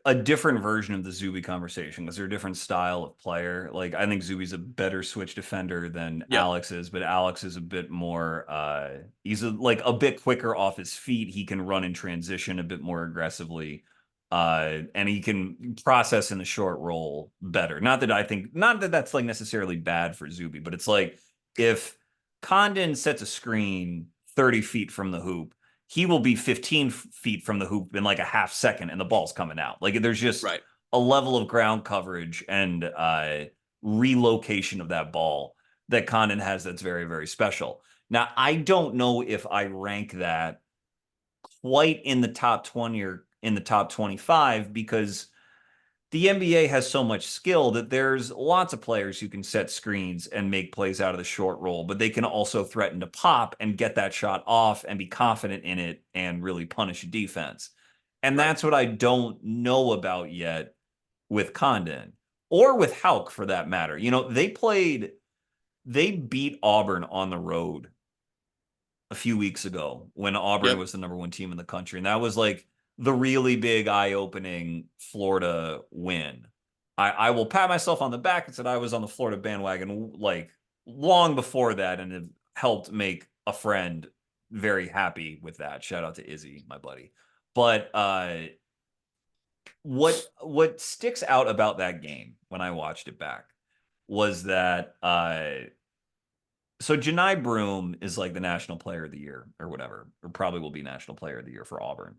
a different version of the Zuby conversation because they're a different style of player. Like I think Zuby's a better switch defender than Yep. Alex is, but Alex is a bit more he's like a bit quicker off his feet. He can run in transition a bit more aggressively. And he can process in the short roll better. Not that that's like necessarily bad for Zuby, but it's like if Condon sets a screen 30 feet from the hoop, he will be 15 feet from the hoop in like a half second and the ball's coming out. Like there's just Right. a level of ground coverage and relocation of that ball that Condon has that's very, very special. Now, I don't know if I rank that quite in the top 20 or in the top 25 because the NBA has so much skill that there's lots of players who can set screens and make plays out of the short roll, but they can also threaten to pop and get that shot off and be confident in it and really punish defense. And Right. that's what I don't know about yet with Condon or with Haugh for that matter. They beat Auburn on the road a few weeks ago when Auburn Yep. was the number one team in the country. And that was like the really big eye opening Florida win. I will pat myself on the back and said I was on the Florida bandwagon like long before that and have helped make a friend very happy with that. Shout out to Izzy, my buddy. But what sticks out about that game when I watched it back was that so Janai Broome is like the national player of the year or whatever, or probably will be national player of the year for Auburn.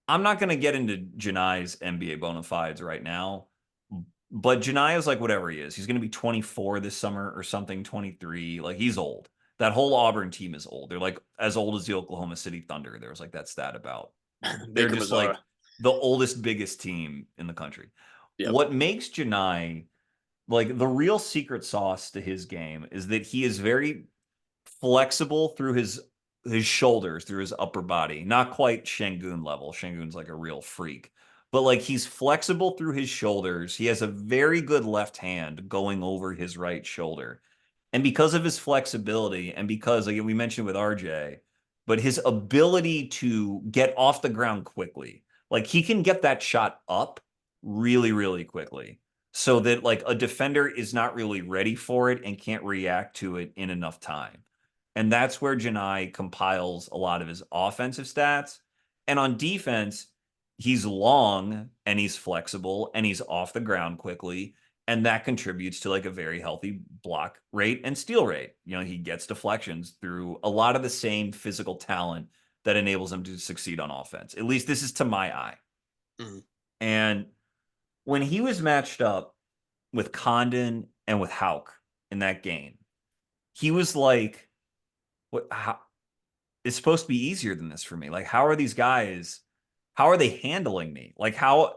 I'm not going to get into Janai's NBA bona fides right now, but Janai is like whatever he is. He's going to be 24 this summer or something, 23. Like he's old. That whole Auburn team is old. They're like as old as the Oklahoma City Thunder. There was like that stat about. They're Big just Kamazara. like the oldest, biggest team in the country. Yep. what makes Janai like the real secret sauce to his game is that he is very flexible through his shoulders, through his upper body. Not quite Şengün level. Şengün's like a real freak. But like he's flexible through his shoulders. He has a very good left hand going over his right shoulder. And because of his flexibility and because like we mentioned with RJ, but his ability to get off the ground quickly. Like he can get that shot up really, really quickly so that like a defender is not really ready for it and can't react to it in enough time. And that's where Janai compiles a lot of his offensive stats. And on defense, he's long and he's flexible and he's off the ground quickly. And that contributes to like a very healthy block rate and steal rate. You know, he gets deflections through a lot of the same physical talent that enables him to succeed on offense. At least this is to my eye. Mhm. And when he was matched up with Condon and with Haugh in that game, he was like, what, how, it's supposed to be easier than this for me. Like, how are these guys? How are they handling me? Like, how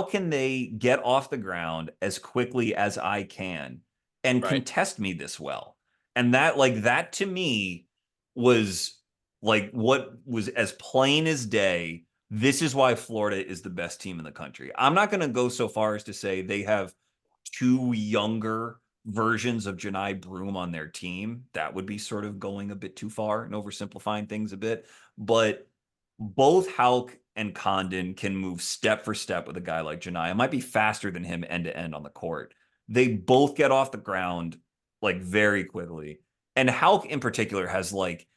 can they get off the ground as quickly as I can and Right. contest me this well? And that to me was like what was as plain as day. This is why Florida is the best team in the country. I'm not going to go so far as to say they have two younger versions of Janai Broom on their team. That would be sort of going a bit too far and oversimplifying things a bit. But both Haugh and Condon can move step for step with a guy like Janai. It might be faster than him end to end on the court. They both get off the ground like very quickly. And Haugh in particular has like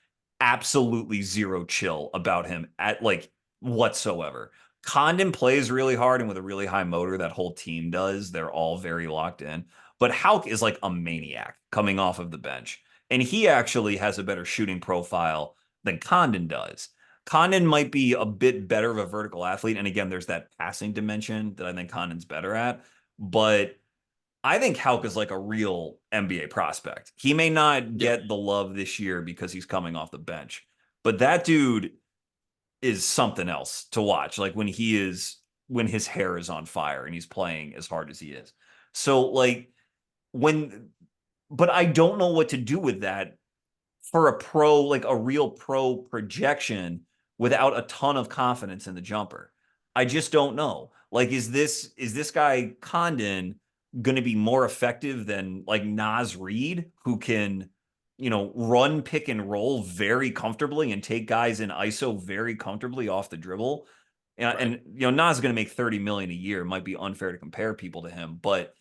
absolutely zero chill about him at like whatsoever. Condon plays really hard and with a really high motor. That whole team does. They're all very locked in. But Haugh is like a maniac coming off of the bench. And he actually has a better shooting profile than Condon does. Condon might be a bit better of a vertical athlete. And again, there's that passing dimension that I think Condon's better at. But I think Haugh is like a real NBA prospect. He may not Yep. get the love this year because he's coming off the bench, but that dude is something else to watch. Like when his hair is on fire and he's playing as hard as he is. So like when, but I don't know what to do with that for a pro, like a real pro projection without a ton of confidence in the jumper. I just don't know. Like, is this guy Condon going to be more effective than like Naz Reid, who can, run pick and roll very comfortably and take guys in ISO very comfortably off the dribble? Right. And Naz is going to make 30 million a year. It might be unfair to compare people to him, but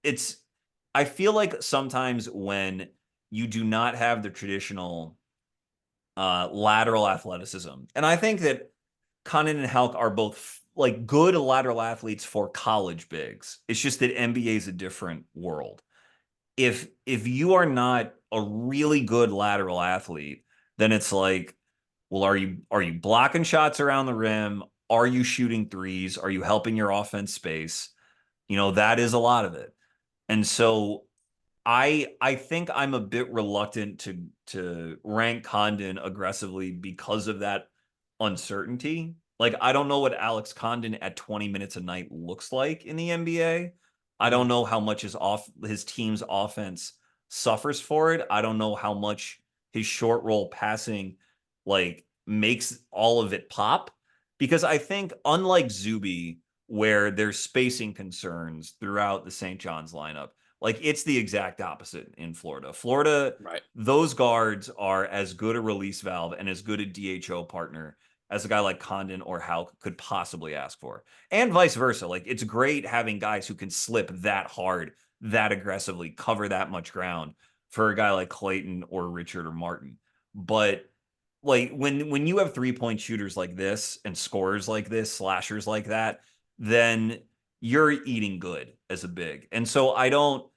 it's I feel like sometimes when you do not have the traditional lateral athleticism, and I think that Condon and Haugh are both like good lateral athletes for college bigs. It's just that NBA is a different world. If you are not a really good lateral athlete, then it's like, well, are you blocking shots around the rim? Are you shooting threes? Are you helping your offense space? That is a lot of it. And so I think I'm a bit reluctant to rank Condon aggressively because of that uncertainty. Like I don't know what Alex Condon at 20 minutes a night looks like in the NBA. I don't Mhm. know how much his team's offense suffers for it. I don't know how much his short roll passing like makes all of it pop because I think unlike Zuby where there's spacing concerns throughout the St. John's lineup, like it's the exact opposite in Florida. Florida, Right. those guards are as good a release valve and as good a DHO partner as a guy like Condon or Haugh could possibly ask for. And vice versa. Like it's great having guys who can slip that hard, that aggressively, cover that much ground for a guy like Clayton or Richard or Martin. But like when you have 3-point shooters like this and scorers like this, slashers like that, then you're eating good as a big. And so I don't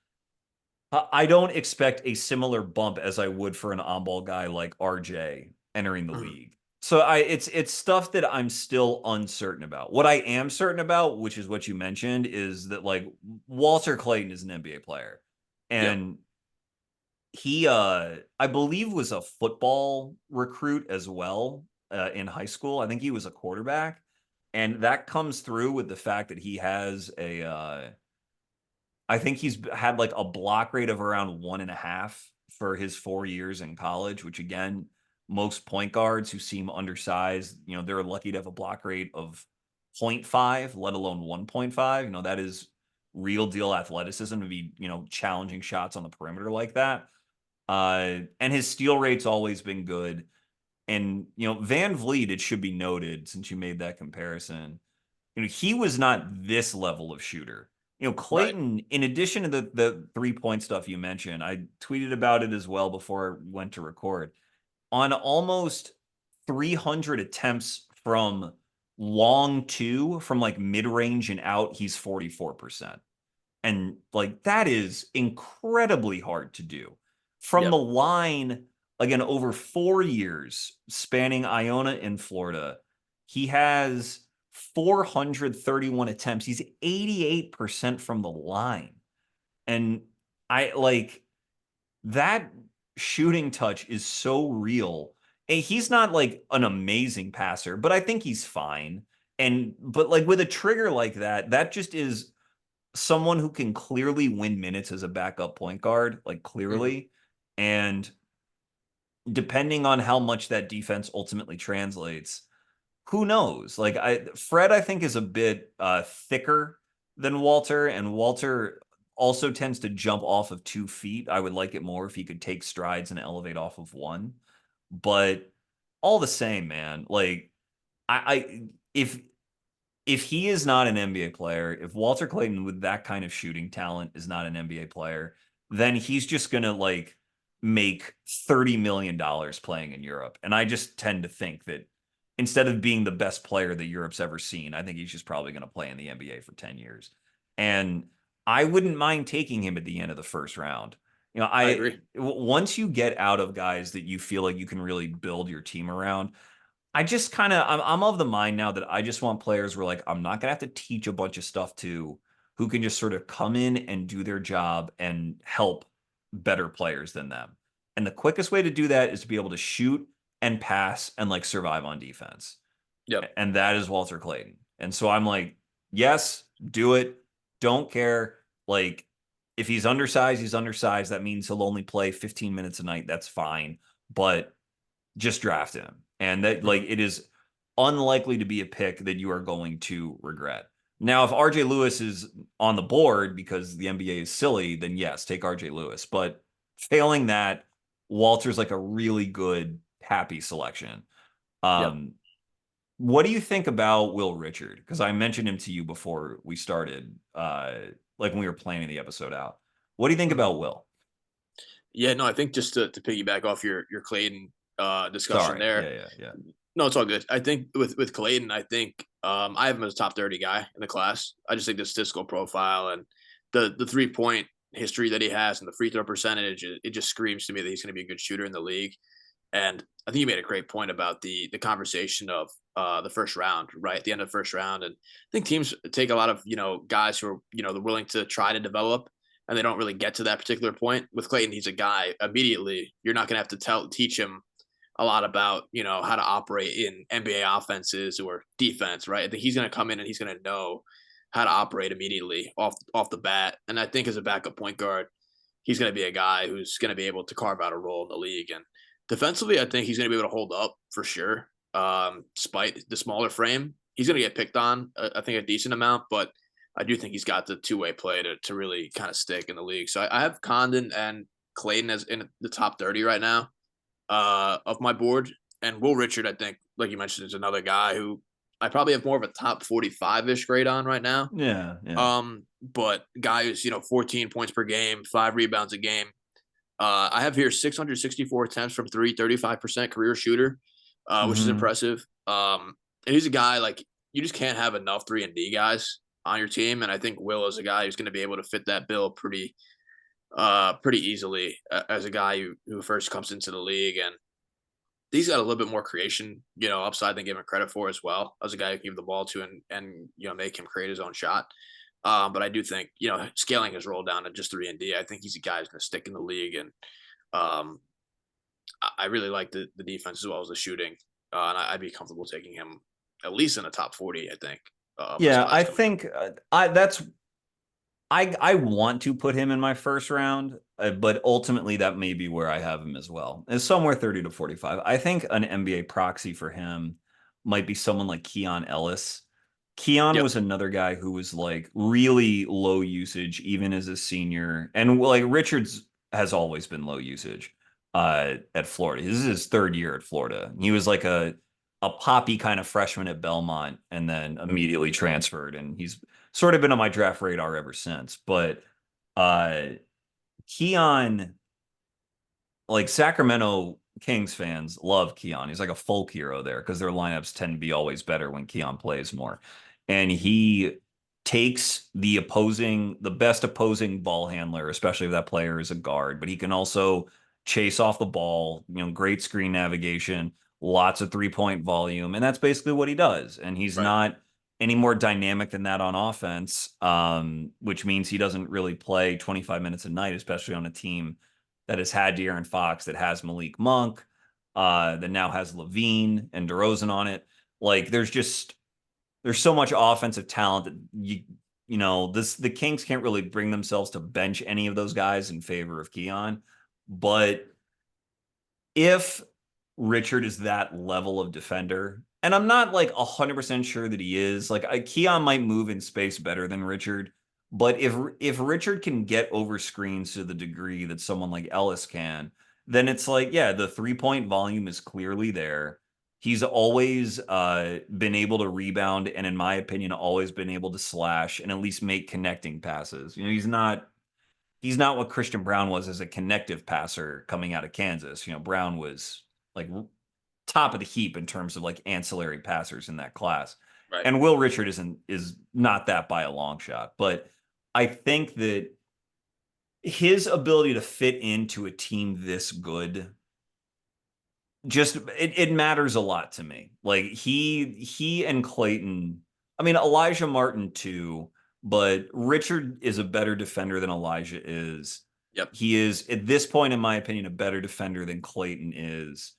expect a similar bump as I would for an on-ball guy like RJ entering the Mhm. league. So it's stuff that I'm still uncertain about. What I am certain about, which is what you mentioned, is that like Walter Clayton is an NBA player. Yep. And he I believe was a football recruit as well in high school. I think he was a quarterback. And that comes through with the fact that he has I think he's had like a block rate of around 1.5 for his 4 years in college, which again, most point guards who seem undersized, they're lucky to have a block rate of 0.5, let alone 1.5. That is real deal athleticism to be, challenging shots on the perimeter like that. And his steal rate's always been good. And, Van Vliet, it should be noted, since you made that comparison, he was not this level of shooter. Right. Clayton, in addition to the 3-point stuff you mentioned, I tweeted about it as well before I went to record. On almost 300 attempts from long two, from like mid range and out, he's 44%. And like that is incredibly hard to do. From Yep. the line, again, over 4 years spanning Iona in Florida, he has 431 attempts. He's 88% from the line. And I like that shooting touch is so real. And he's not like an amazing passer, but I think he's fine. But like with a trigger like that, that just is someone who can clearly win minutes as a backup point guard, like Hmm. clearly. And depending on how much that defense ultimately translates, who knows? Like Fred, I think is a bit thicker than Walter, and Walter also tends to jump off of 2 feet. I would like it more if he could take strides and elevate off of one. But all the same, man, like I if he is not an NBA player, if Walter Clayton with that kind of shooting talent is not an NBA player, then he's just going to like make $30 million playing in Europe. And I just tend to think that instead of being the best player that Europe's ever seen, I think he's just probably going to play in the NBA for 10 years. And I wouldn't mind taking him at the end of the first round. I agree. Once you get out of guys that you feel like you can really build your team around, I just kind of I'm of the mind now that I just want players where like I'm not gonna have to teach a bunch of stuff to, who can just sort of come in and do their job and help better players than them. And the quickest way to do that is to be able to shoot and pass and like survive on defense. Yep. And that is Walter Clayton. And so I'm like, yes, do it. Don't care. Like if he's undersized, he's undersized. That means he'll only play 15 minutes a night. That's fine. But just draft him. And that like Hmm. it is unlikely to be a pick that you are going to regret. Now, if RJ Lewis is on the board because the NBA is silly, then yes, take RJ Lewis. But failing that, Walter's like a really good, happy selection. Yep. Um, what do you think about Will Richard? Because I mentioned him to you before we started, like when we were planning the episode out. What do you think Hmm. about Will? Yeah, no, I think just to piggyback off your Clayton discussion Sorry. there. Yeah. No, it's all good. I think with Clayton, I think I have him as a top 30 guy in the class. I just think the statistical profile and the 3-point history that he has and the free throw percentage, it just screams to me that he's going to be a good shooter in the league. And I think you made a great point about the conversation of the first round, right at the end of the first round. And I think teams take a lot of guys who are they're willing to try to develop, and they don't really get to that particular point. With Clayton, he's a guy immediately. You're not going to have to teach him a lot about how to operate in NBA offenses or defense, right? I think he's going to come in and he's going to know how to operate immediately off the bat. And I think as a backup point guard, he's going to be a guy who's going to be able to carve out a role in the league. And defensively, I think he's going to be able to hold up for sure. Despite the smaller frame, he's going to get picked on, I think, a decent amount, but I do think he's got the two-way play to really kind of stick in the league. So I have Condon and Clayton as in the top 30 right now of my board. And Will Richard, I think, like you mentioned, is another guy who I probably have more of a top 45-ish grade on right now. Yeah. But guy who's 14 points per game, 5 rebounds a game. I have here 664 attempts from three, 35% career shooter, which is Hmm. impressive. And he's a guy like you just can't have enough 3-and-D guys on your team, and I think Will is a guy who's going to be able to fit that bill pretty easily as a guy who first comes into the league. And he's got a little bit more creation, upside than given credit for as well, as a guy who can give the ball to and make him create his own shot. But I do think, scaling his role down to just 3-and-D, I think he's a guy who's going to stick in the league. And um, I really like the defense as well as the shooting. And I'd be comfortable taking him at least in the top 40, I think. This Yeah, I class coming up. think I want to put him in my first round, but ultimately that may be where I have him as well. It's somewhere 30 to 45. I think an NBA proxy for him might be someone like Keon Ellis. Keon Yep. was another guy who was like really low usage, even as a senior. And like Richards has always been low usage at Florida. This is his third year at Florida. He was like a poppy kind of freshman at Belmont and then immediately transferred. And he's sort of been on my draft radar ever since. But uh Keon, like Sacramento Kings fans love Keon. He's like a folk hero there because their lineups tend to be always better when Keon plays more. And he takes the best opposing ball handler, especially if that player is a guard, but he can also chase off the ball, great screen navigation, lots of 3-point volume. And that's basically what he does. And he's Right. not any more dynamic than that on offense, which means he doesn't really play 25 minutes a night, especially on a team that has had De'Aaron Fox, that has Malik Monk, that now has Levine and DeRozan on it. Like there's so much offensive talent that the Kings can't really bring themselves to bench any of those guys in favor of Keon. But if Richard is that level of defender, and I'm not like 100% sure that he is, like Keon might move in space better than Richard, but if Richard can get over screens to the degree that someone like Ellis can, then it's like, yeah, the 3-point volume is clearly there. He's always been able to rebound, and in my opinion, always been able to slash and at least make connecting passes. He's not what Christian Brown was as a connective passer coming out of Kansas. Brown was like top of the heap in terms of like ancillary passers in that class. Right. And Will Richard is not that by a long shot, but I think that his ability to fit into a team this good just it matters a lot to me. Like he and Clayton, I mean Elijah Martin too, but Richard is a better defender than Elijah is. Yep. He is at this point in my opinion a better defender than Clayton is.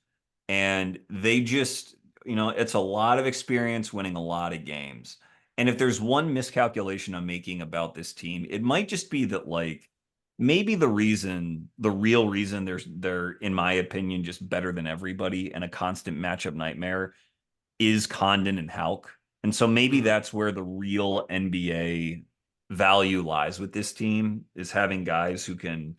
And they just, it's a lot of experience winning a lot of games. And if there's one miscalculation I'm making about this team, it might just be that like maybe the real reason they're in my opinion just better than everybody and a constant matchup nightmare is Condon and Haugh. And so maybe Mhm. that's where the real NBA value lies with this team, is having guys who can,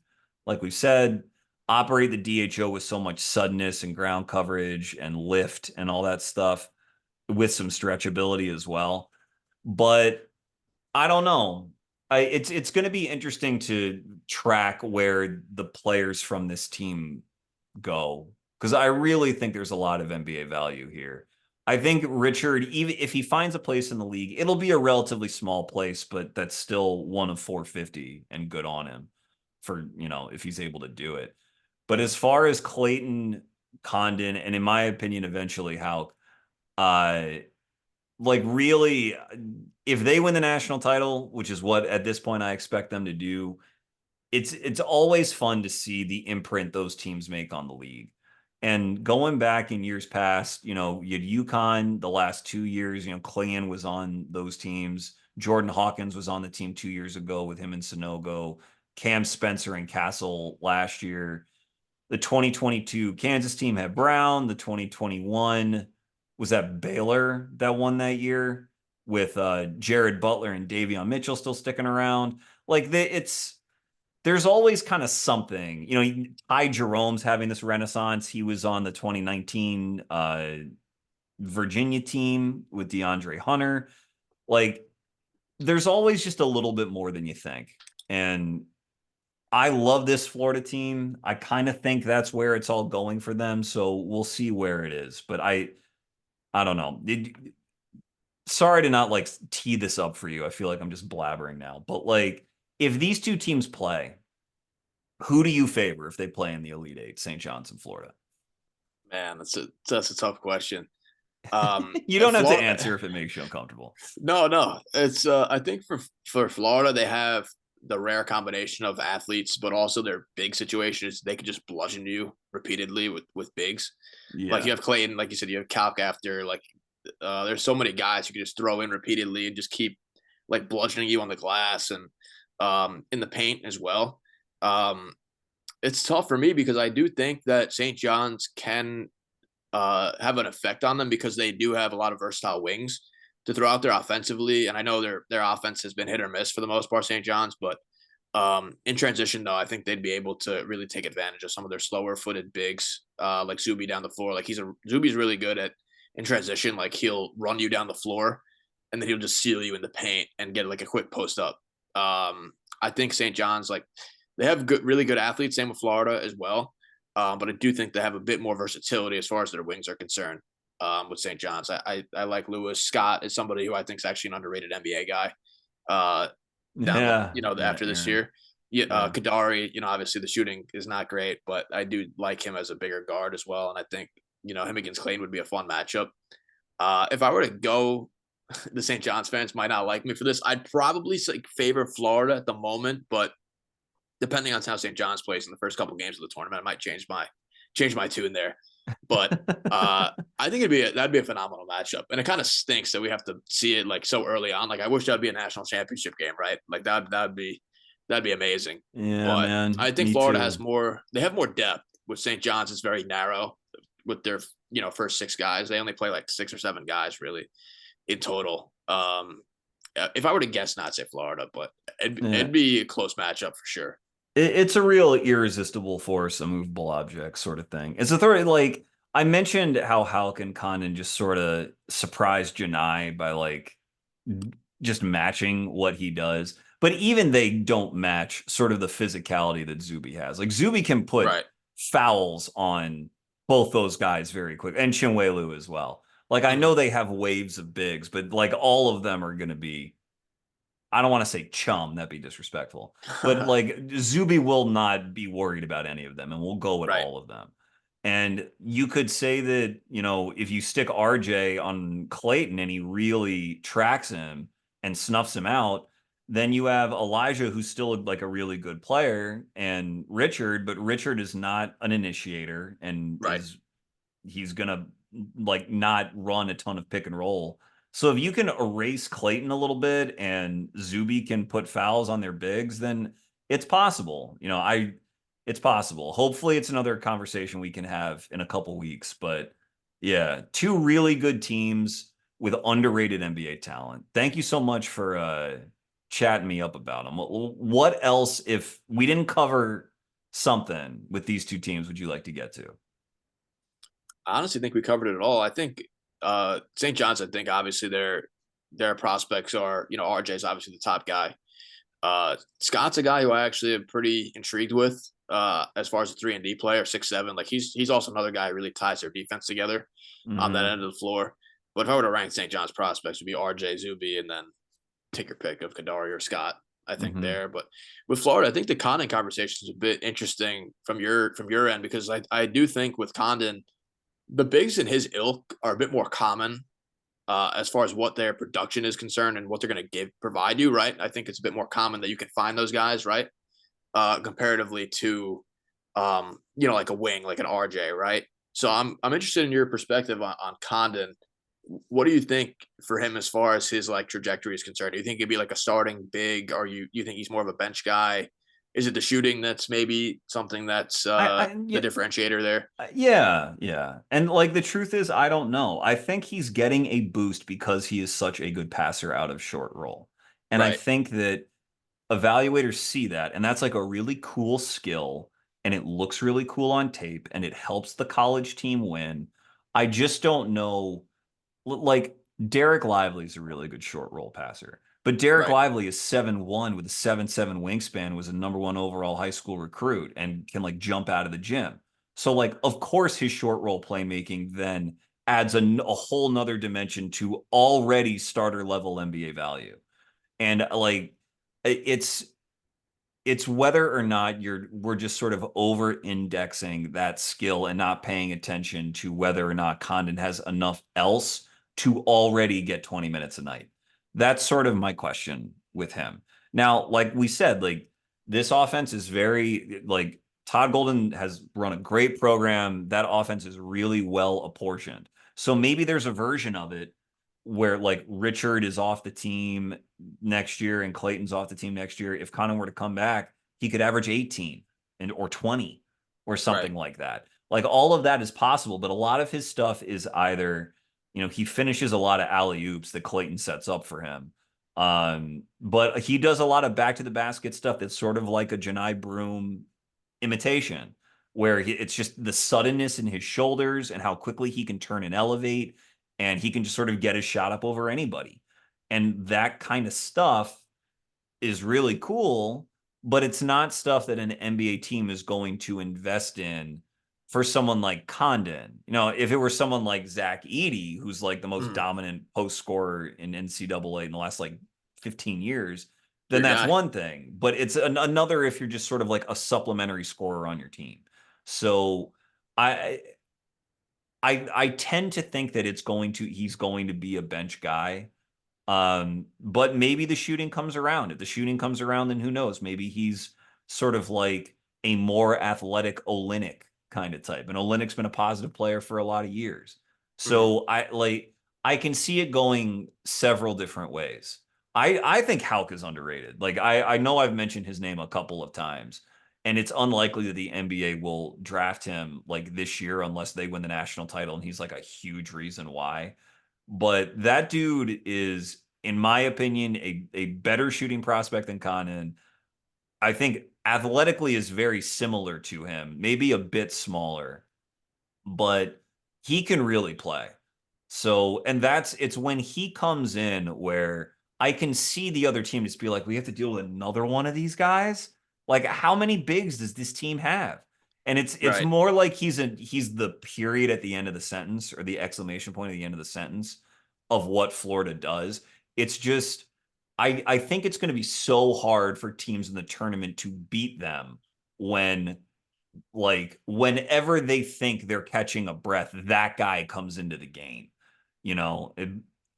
like we said, operate the DHO with so much suddenness and ground coverage and lift and all that stuff with some stretchability as well. But I don't know. It's going to be interesting to track where the players from this team go, because I really think there's a lot of NBA value here. I think Richard, even if he finds a place in the league, it'll be a relatively small place, but that's still one of 450 and good on him for, if he's able to do it. But as far as Clayton, Condon, and in my opinion, eventually Hauk, uh, like really, if they win the national title, which is what at this point I expect them to do, it's always fun to see the imprint those teams make on the league. And going back in years past, you had UConn the last 2 years, Clayton was on those teams. Jordan Hawkins was on the team 2 years ago with him and Sonogo. Cam Spencer and Castle last year. The 2022 Kansas team had Brown. The 2021 was that Baylor that won that year with Jared Butler and Davion Mitchell still sticking around. Like there's always kind of something. Ty Jerome's having this renaissance. He was on the 2019 Virginia team with DeAndre Hunter. Like there's always just a little bit more than you think. And I love this Florida team. I kind of think that's where it's all going for them. So we'll see where it is. But I don't know. Sorry to not like tee this up for you. I feel like I'm just blabbering now. But like if these two teams play, who do you favor if they play in the Elite Eight, St. John's and Florida? Man, that's a tough question. You don't have to Florida, answer if it makes you uncomfortable. no. It's I think for Florida they have the rare combination of athletes, but also their big situations. They could just bludgeon you repeatedly with bigs. Like you Yeah. have Clayton, like you said, you have Calc after like there's so many guys who can just throw in repeatedly and just keep like bludgeoning you on the glass and in the paint as well. Um, it's tough for me because I do think that St. John's can have an effect on them because they do have a lot of versatile wings to throw out there offensively. And I know their offense has been hit or miss for the most part, St. John's, but in transition though, I think they'd be able to really take advantage of some of their slower footed bigs, like Zuby down the floor. Like Zuby's really good at in transition. Like he'll run you down the floor and then he'll just seal you in the paint and get like a quick post up. I think St. John's, like, they have really good athletes. Same with Florida as well. But I do think they have a bit more versatility as far as their wings are concerned. With St. John's, I like Lewis. Scott is somebody who I think is actually an underrated NBA guy. Uh, Yeah, yeah, after this Aaron. year, yeah, Yeah. Kadari. Obviously the shooting is not great, but I do like him as a bigger guard as well. And I think him against Clayton would be a fun matchup. If I were to go, the St. John's fans might not like me for this. I'd probably say favor Florida at the moment, but depending on how St. John's plays in the first couple games of the tournament, I might change my tune there. But I think that'd be a phenomenal matchup, and it kind of stinks that we have to see it like so early on. Like I wish that'd be a national championship game, right? Like that'd be amazing. Yeah, But man. I think Me Florida has too. more. They have more depth. With St. John's, it's very narrow with their first six guys. They only play like six or seven guys really in total. If I were to guess, not say Florida, but Yeah. it'd be a close matchup for sure. It's a real irresistible force, a movable object sort of thing. It's a third like I mentioned how Haugh and Condon just sort of surprised Janai by like just matching what he does. But even they don't match sort of the physicality that Zuby has. Like Zuby can put Right. fouls on both those guys very quick, and Chinwelu as well. Like I know Mhm. they have waves of bigs, but like all of them are going to be, I don't want to say chum, that'd be disrespectful. But like Zuby will not be worried about any of them and will go at Right. all of them. And you could say that, if you stick RJ on Clayton and he really tracks him and snuffs him out, then you have Elijah, who's still like a really good player, and Richard, but Richard is not an initiator and Right. he's gonna like not run a ton of pick and roll. So if you can erase Clayton a little bit and Zuby can put fouls on their bigs, then it's possible. It's possible. Hopefully it's another conversation we can have in a couple weeks. But yeah, two really good teams with underrated NBA talent. Thank you so much for chatting me up about them. What else, if we didn't cover something with these two teams, would you like to get to? I honestly think we covered it all. I think St. John's. I think obviously their prospects are RJ's obviously the top guy. Scott's a guy who I actually am pretty intrigued with as far as a 3-and-D player, 6'7". Like he's also another guy who really ties their defense together on that Hmm. end of the floor. But if I were to rank St. John's prospects, it would be RJ, Zuby, and then take your pick of Kadari or Scott. I think Hmm. there, but with Florida, I think the Condon conversation is a bit interesting from your end because I do think with Condon, the bigs in his ilk are a bit more common as far as what their production is concerned and what they're going to provide you, right? I think it's a bit more common that you can find those guys, right? Comparatively to, like a wing, like an RJ, right? So I'm interested in your perspective on Condon. What do you think for him as far as his like trajectory is concerned? Do you think he'd be like a starting big, or you think he's more of a bench guy? Is it the shooting that's maybe something that's the Yeah, differentiator there? yeah, yeah. And like the truth is, I don't know. I think he's getting a boost because he is such a good passer out of short roll. And I Right, think that evaluators see that, and that's like a really cool skill, and it looks really cool on tape, and it helps the college team win. I just don't know. Like Derek Lively is a really good short roll passer, but Derek right. Lively is 7'1" with a 7'7" wingspan, was a number one overall high school recruit, and can like jump out of the gym. So like, of course, his short roll playmaking then adds a whole nother dimension to already starter level NBA value. And like, it's whether or not we're just sort of over indexing that skill and not paying attention to whether or not Condon has enough else to already get 20 minutes a night. That's sort of my question with him. Now, like we said, like this offense is very like Todd Golden has run a great program. That offense is really well apportioned. So maybe there's a version of it where like Richard is off the team next year and Clayton's off the team next year. If Condon were to come back, he could average 18 and or 20 or Right. something like that. Like all of that is possible, but a lot of his stuff is either, he finishes a lot of alley-oops that Clayton sets up for him. But he does a lot of back to the basket stuff that's sort of like a Janai Broom imitation, where it's just the suddenness in his shoulders and how quickly he can turn and elevate, and he can just sort of get his shot up over anybody. And that kind of stuff is really cool, but it's not stuff that an NBA team is going to invest in for someone like Condon. If it were someone like Zach Edey, who's like the most Mm. dominant post scorer in NCAA in the last like 15 years, then Your that's guy. one thing. But it's another if you're just sort of like a supplementary scorer on your team. So I I tend to think that he's going to be a bench guy. But maybe the shooting comes around. If the shooting comes around, then who knows? Maybe he's sort of like a more athletic Olynyk kind of type. And Olynyk's been a positive player for a lot of years. Mm. So I can see it going several different ways. I think Haugh is underrated. Like I know I've mentioned his name a couple of times, and it's unlikely that the NBA will draft him like this year unless they win the national title, and he's like a huge reason why. But that dude is, in my opinion, a better shooting prospect than Condon. I think athletically is very similar to him, maybe a bit smaller, but he can really play. So, and it's when he comes in where I can see the other team just be like, we have to deal with another one of these guys. Like, how many bigs does this team have? And it's Right. more like he's the period at the end of the sentence or the exclamation point at the end of the sentence of what Florida does. It's just I think it's going to be so hard for teams in the tournament to beat them when like whenever they think they're catching a breath, that guy comes into the game. You know, it,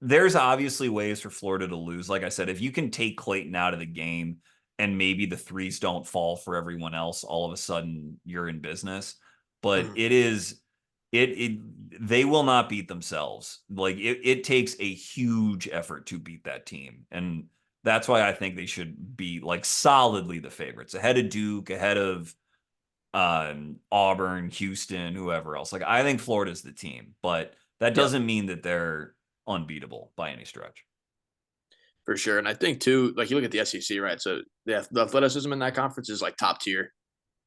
there's obviously ways for Florida to lose. Like I said, if you can take Clayton out of the game and maybe the threes don't fall for everyone else, all of a sudden you're in business. But Mm. it is they will not beat themselves. Like it takes a huge effort to beat that team. And that's why I think they should be like solidly the favorites, ahead of Duke, ahead of Auburn, Houston, whoever else. Like I think Florida's the team, but that Yep. doesn't mean that they're unbeatable by any stretch. For sure. And I think too, like you look at the SEC, right? So the athleticism in that conference is like top tier.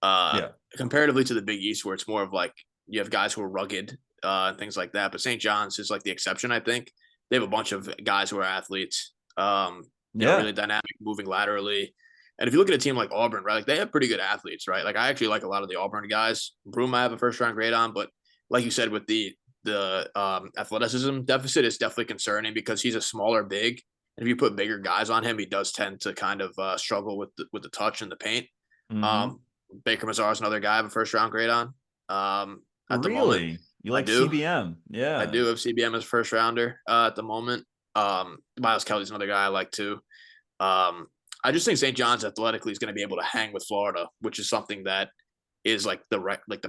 Uh Yeah. Comparatively to the Big East, where it's more of like you have guys who are rugged, and things like that. But St. John's is like the exception, I think. They have a bunch of guys who are athletes, Yeah. really dynamic, moving laterally. And if you look at a team like Auburn, right, like they have pretty good athletes, right? Like I actually like a lot of the Auburn guys. Broom, I have a first round grade on, but like you said, with the athleticism deficit is definitely concerning because he's a smaller big. And if you put bigger guys on him, he does tend to kind of struggle with the touch and the paint. Hmm. Um, Baker Mazar is another guy I have a first round grade on. At the moment, Really? You I like do. CBM? I Yeah. do have CBM as a first rounder at the moment. Miles Kelly's another guy I like too. Um, I just think St. John's athletically is going to be able to hang with Florida, which is something that is like the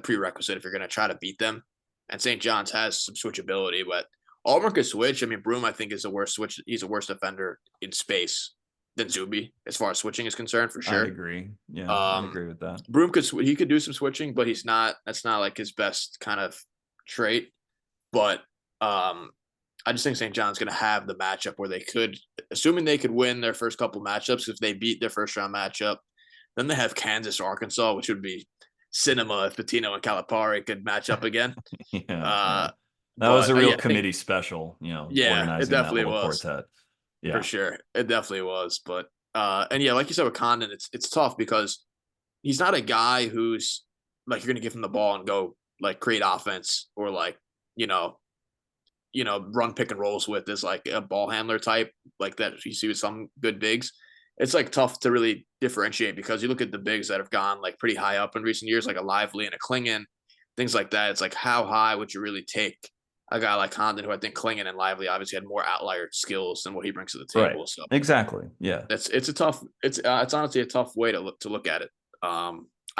prerequisite if you're going to try to beat them. And St. John's has some switchability, but Auburn could switch. I mean, Broom I think is the worst switch. He's a worse defender in space than Zuby as far as switching is concerned, for I sure. agree. Yeah, I Um, agree with that. Broom he could do some switching, but he's not. That's not like his best kind of trait. But I just think St. John's going to have the matchup where they could, assuming they could win their first couple matchups, if they beat their first round matchup, then they have Kansas, Arkansas, which would be cinema if Patino and Calipari could match up again. Yeah, yeah. Uh, That was but a real I think, committee special, yeah, it organizing that definitely little was, quartet. for Yeah. sure. It definitely was. But and yeah, like you said with Condon, it's tough because he's not a guy who's like you're going to give him the ball and go like create offense or like you know run pick and rolls with is like a ball handler type, like that you see with some good bigs. It's like tough to really differentiate because you look at the bigs that have gone like pretty high up in recent years, like a Lively and a Klingon, things like that. It's like how high would you really take a guy like Condon, who I think Klingon and Lively obviously had more outlier skills than what he brings to the Right. table. So Exactly. Yeah. it's a tough it's honestly a tough way to look at it. I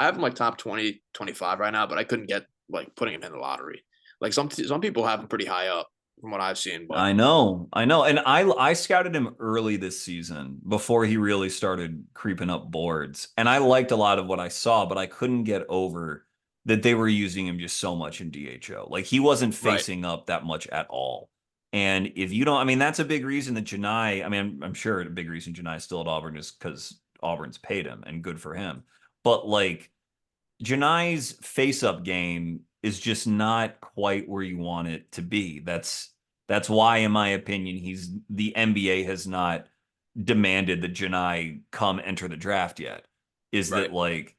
have him like top 20, 25 right now, but I couldn't get like putting him in the lottery. Like some people have him pretty high up from what I've seen, but I know. And I scouted him early this season before he really started creeping up boards. And I liked a lot of what I saw, but I couldn't get over that they were using him just so much in DHO. Like he wasn't right, facing up that much at all. And if you don't, I mean, that's a big reason that Janai, I mean, I'm sure a big reason Janai's still at Auburn is because Auburn's paid him and good for him. But like Janai's face-up game is just not quite where you want it to be. That's why, in my opinion, the NBA has not demanded that Janai come enter the draft yet. Is right, that like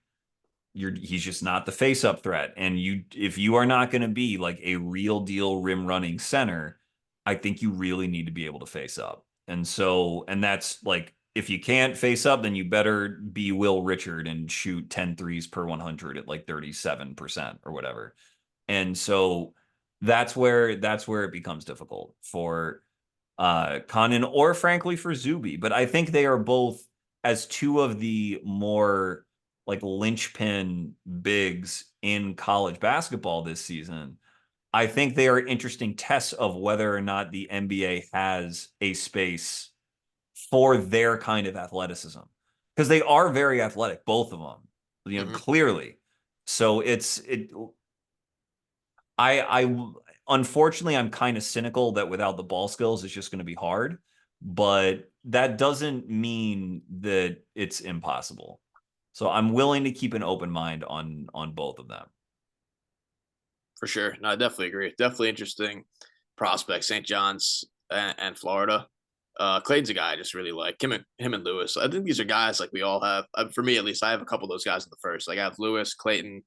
he's just not the face-up threat. And if you are not going to be like a real deal rim running center, I think you really need to be able to face up. And that's like if you can't face up, then you better be Will Richard and shoot 10 threes per 100 at like 37% or whatever. And so that's where it becomes difficult for Condon or frankly for Zuby. But I think they are both as two of the more like linchpin bigs in college basketball this season. I think they are interesting tests of whether or not the NBA has a space for their kind of athleticism because they are very athletic, both of them, hmm clearly. So I unfortunately I'm kind of cynical that without the ball skills, it's just going to be hard, but that doesn't mean that it's impossible. So I'm willing to keep an open mind on both of them. for sure. No, I definitely agree. Definitely interesting prospects, St. John's and Florida. Clayton's a guy I just really like. Him and Lewis. I think these are guys like we all have. For me, at least, I have a couple of those guys in the first. Like I have Lewis, Clayton,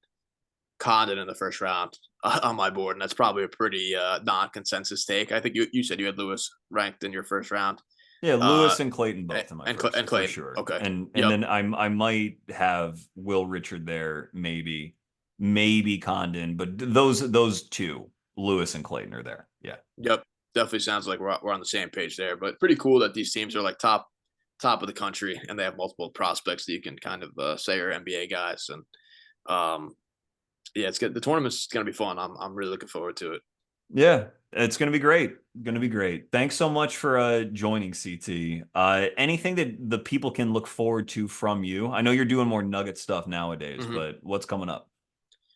Condon in the first round on my board, and that's probably a pretty non-consensus take. I think you said you had Lewis ranked in your first round, Yeah, uh, Lewis and Clayton both in my and first for Clayton. sure. Okay, And yep, then I might have Will Richard there, maybe Condon, but those two, Lewis and Clayton are there. Yeah. yep. Definitely sounds like we're on the same page there. But pretty cool that these teams are like top of the country, and they have multiple prospects that you can kind of say are NBA guys. And um, yeah, it's good. The tournament's gonna be fun. I'm really looking forward to it. Yeah, it's going to be great. Going to be great. Thanks so much for joining CT. Anything that the people can look forward to from you? I know you're doing more Nugget stuff nowadays, Mhm. but what's coming up?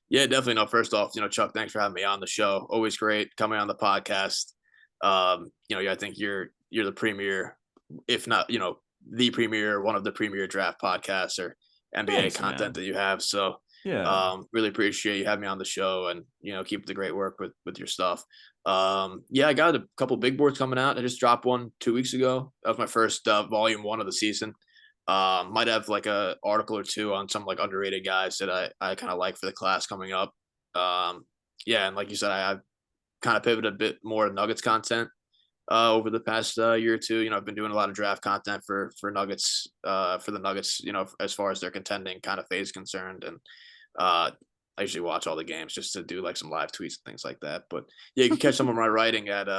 Yeah, definitely. No, first off, Chuck, thanks for having me on the show. Always great coming on the podcast. I think you're the premier, if not, the premier, one of the premier draft podcasts or NBA Thanks, content man. that you have. So, Yeah. really appreciate you having me on the show, and keep the great work with your stuff. Yeah, I got a couple big boards coming out. I just dropped one 2 weeks ago. That was my first volume one of the season. Might have like a article or two on some like underrated guys that I kind of like for the class coming up. Yeah, and like you said, I've kind of pivoted a bit more to Nuggets content over the past year or two. I've been doing a lot of draft content for Nuggets for the Nuggets. As far as their contending kind of phase concerned, and I usually watch all the games just to do like some live tweets and things like that. But yeah, you can catch some of my writing at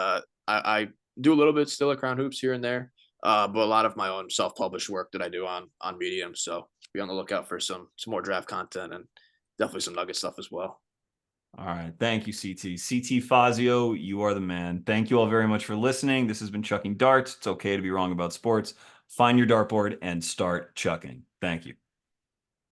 I do a little bit still at Crown Hoops here and there, but a lot of my own self-published work that I do on Medium. So be on the lookout for some more draft content and definitely some Nugget stuff as well. All right. Thank you, CT. CT Fazio, you are the man. Thank you all very much for listening. This has been Chucking Darts. It's okay to be wrong about sports. Find your dartboard and start chucking. Thank you.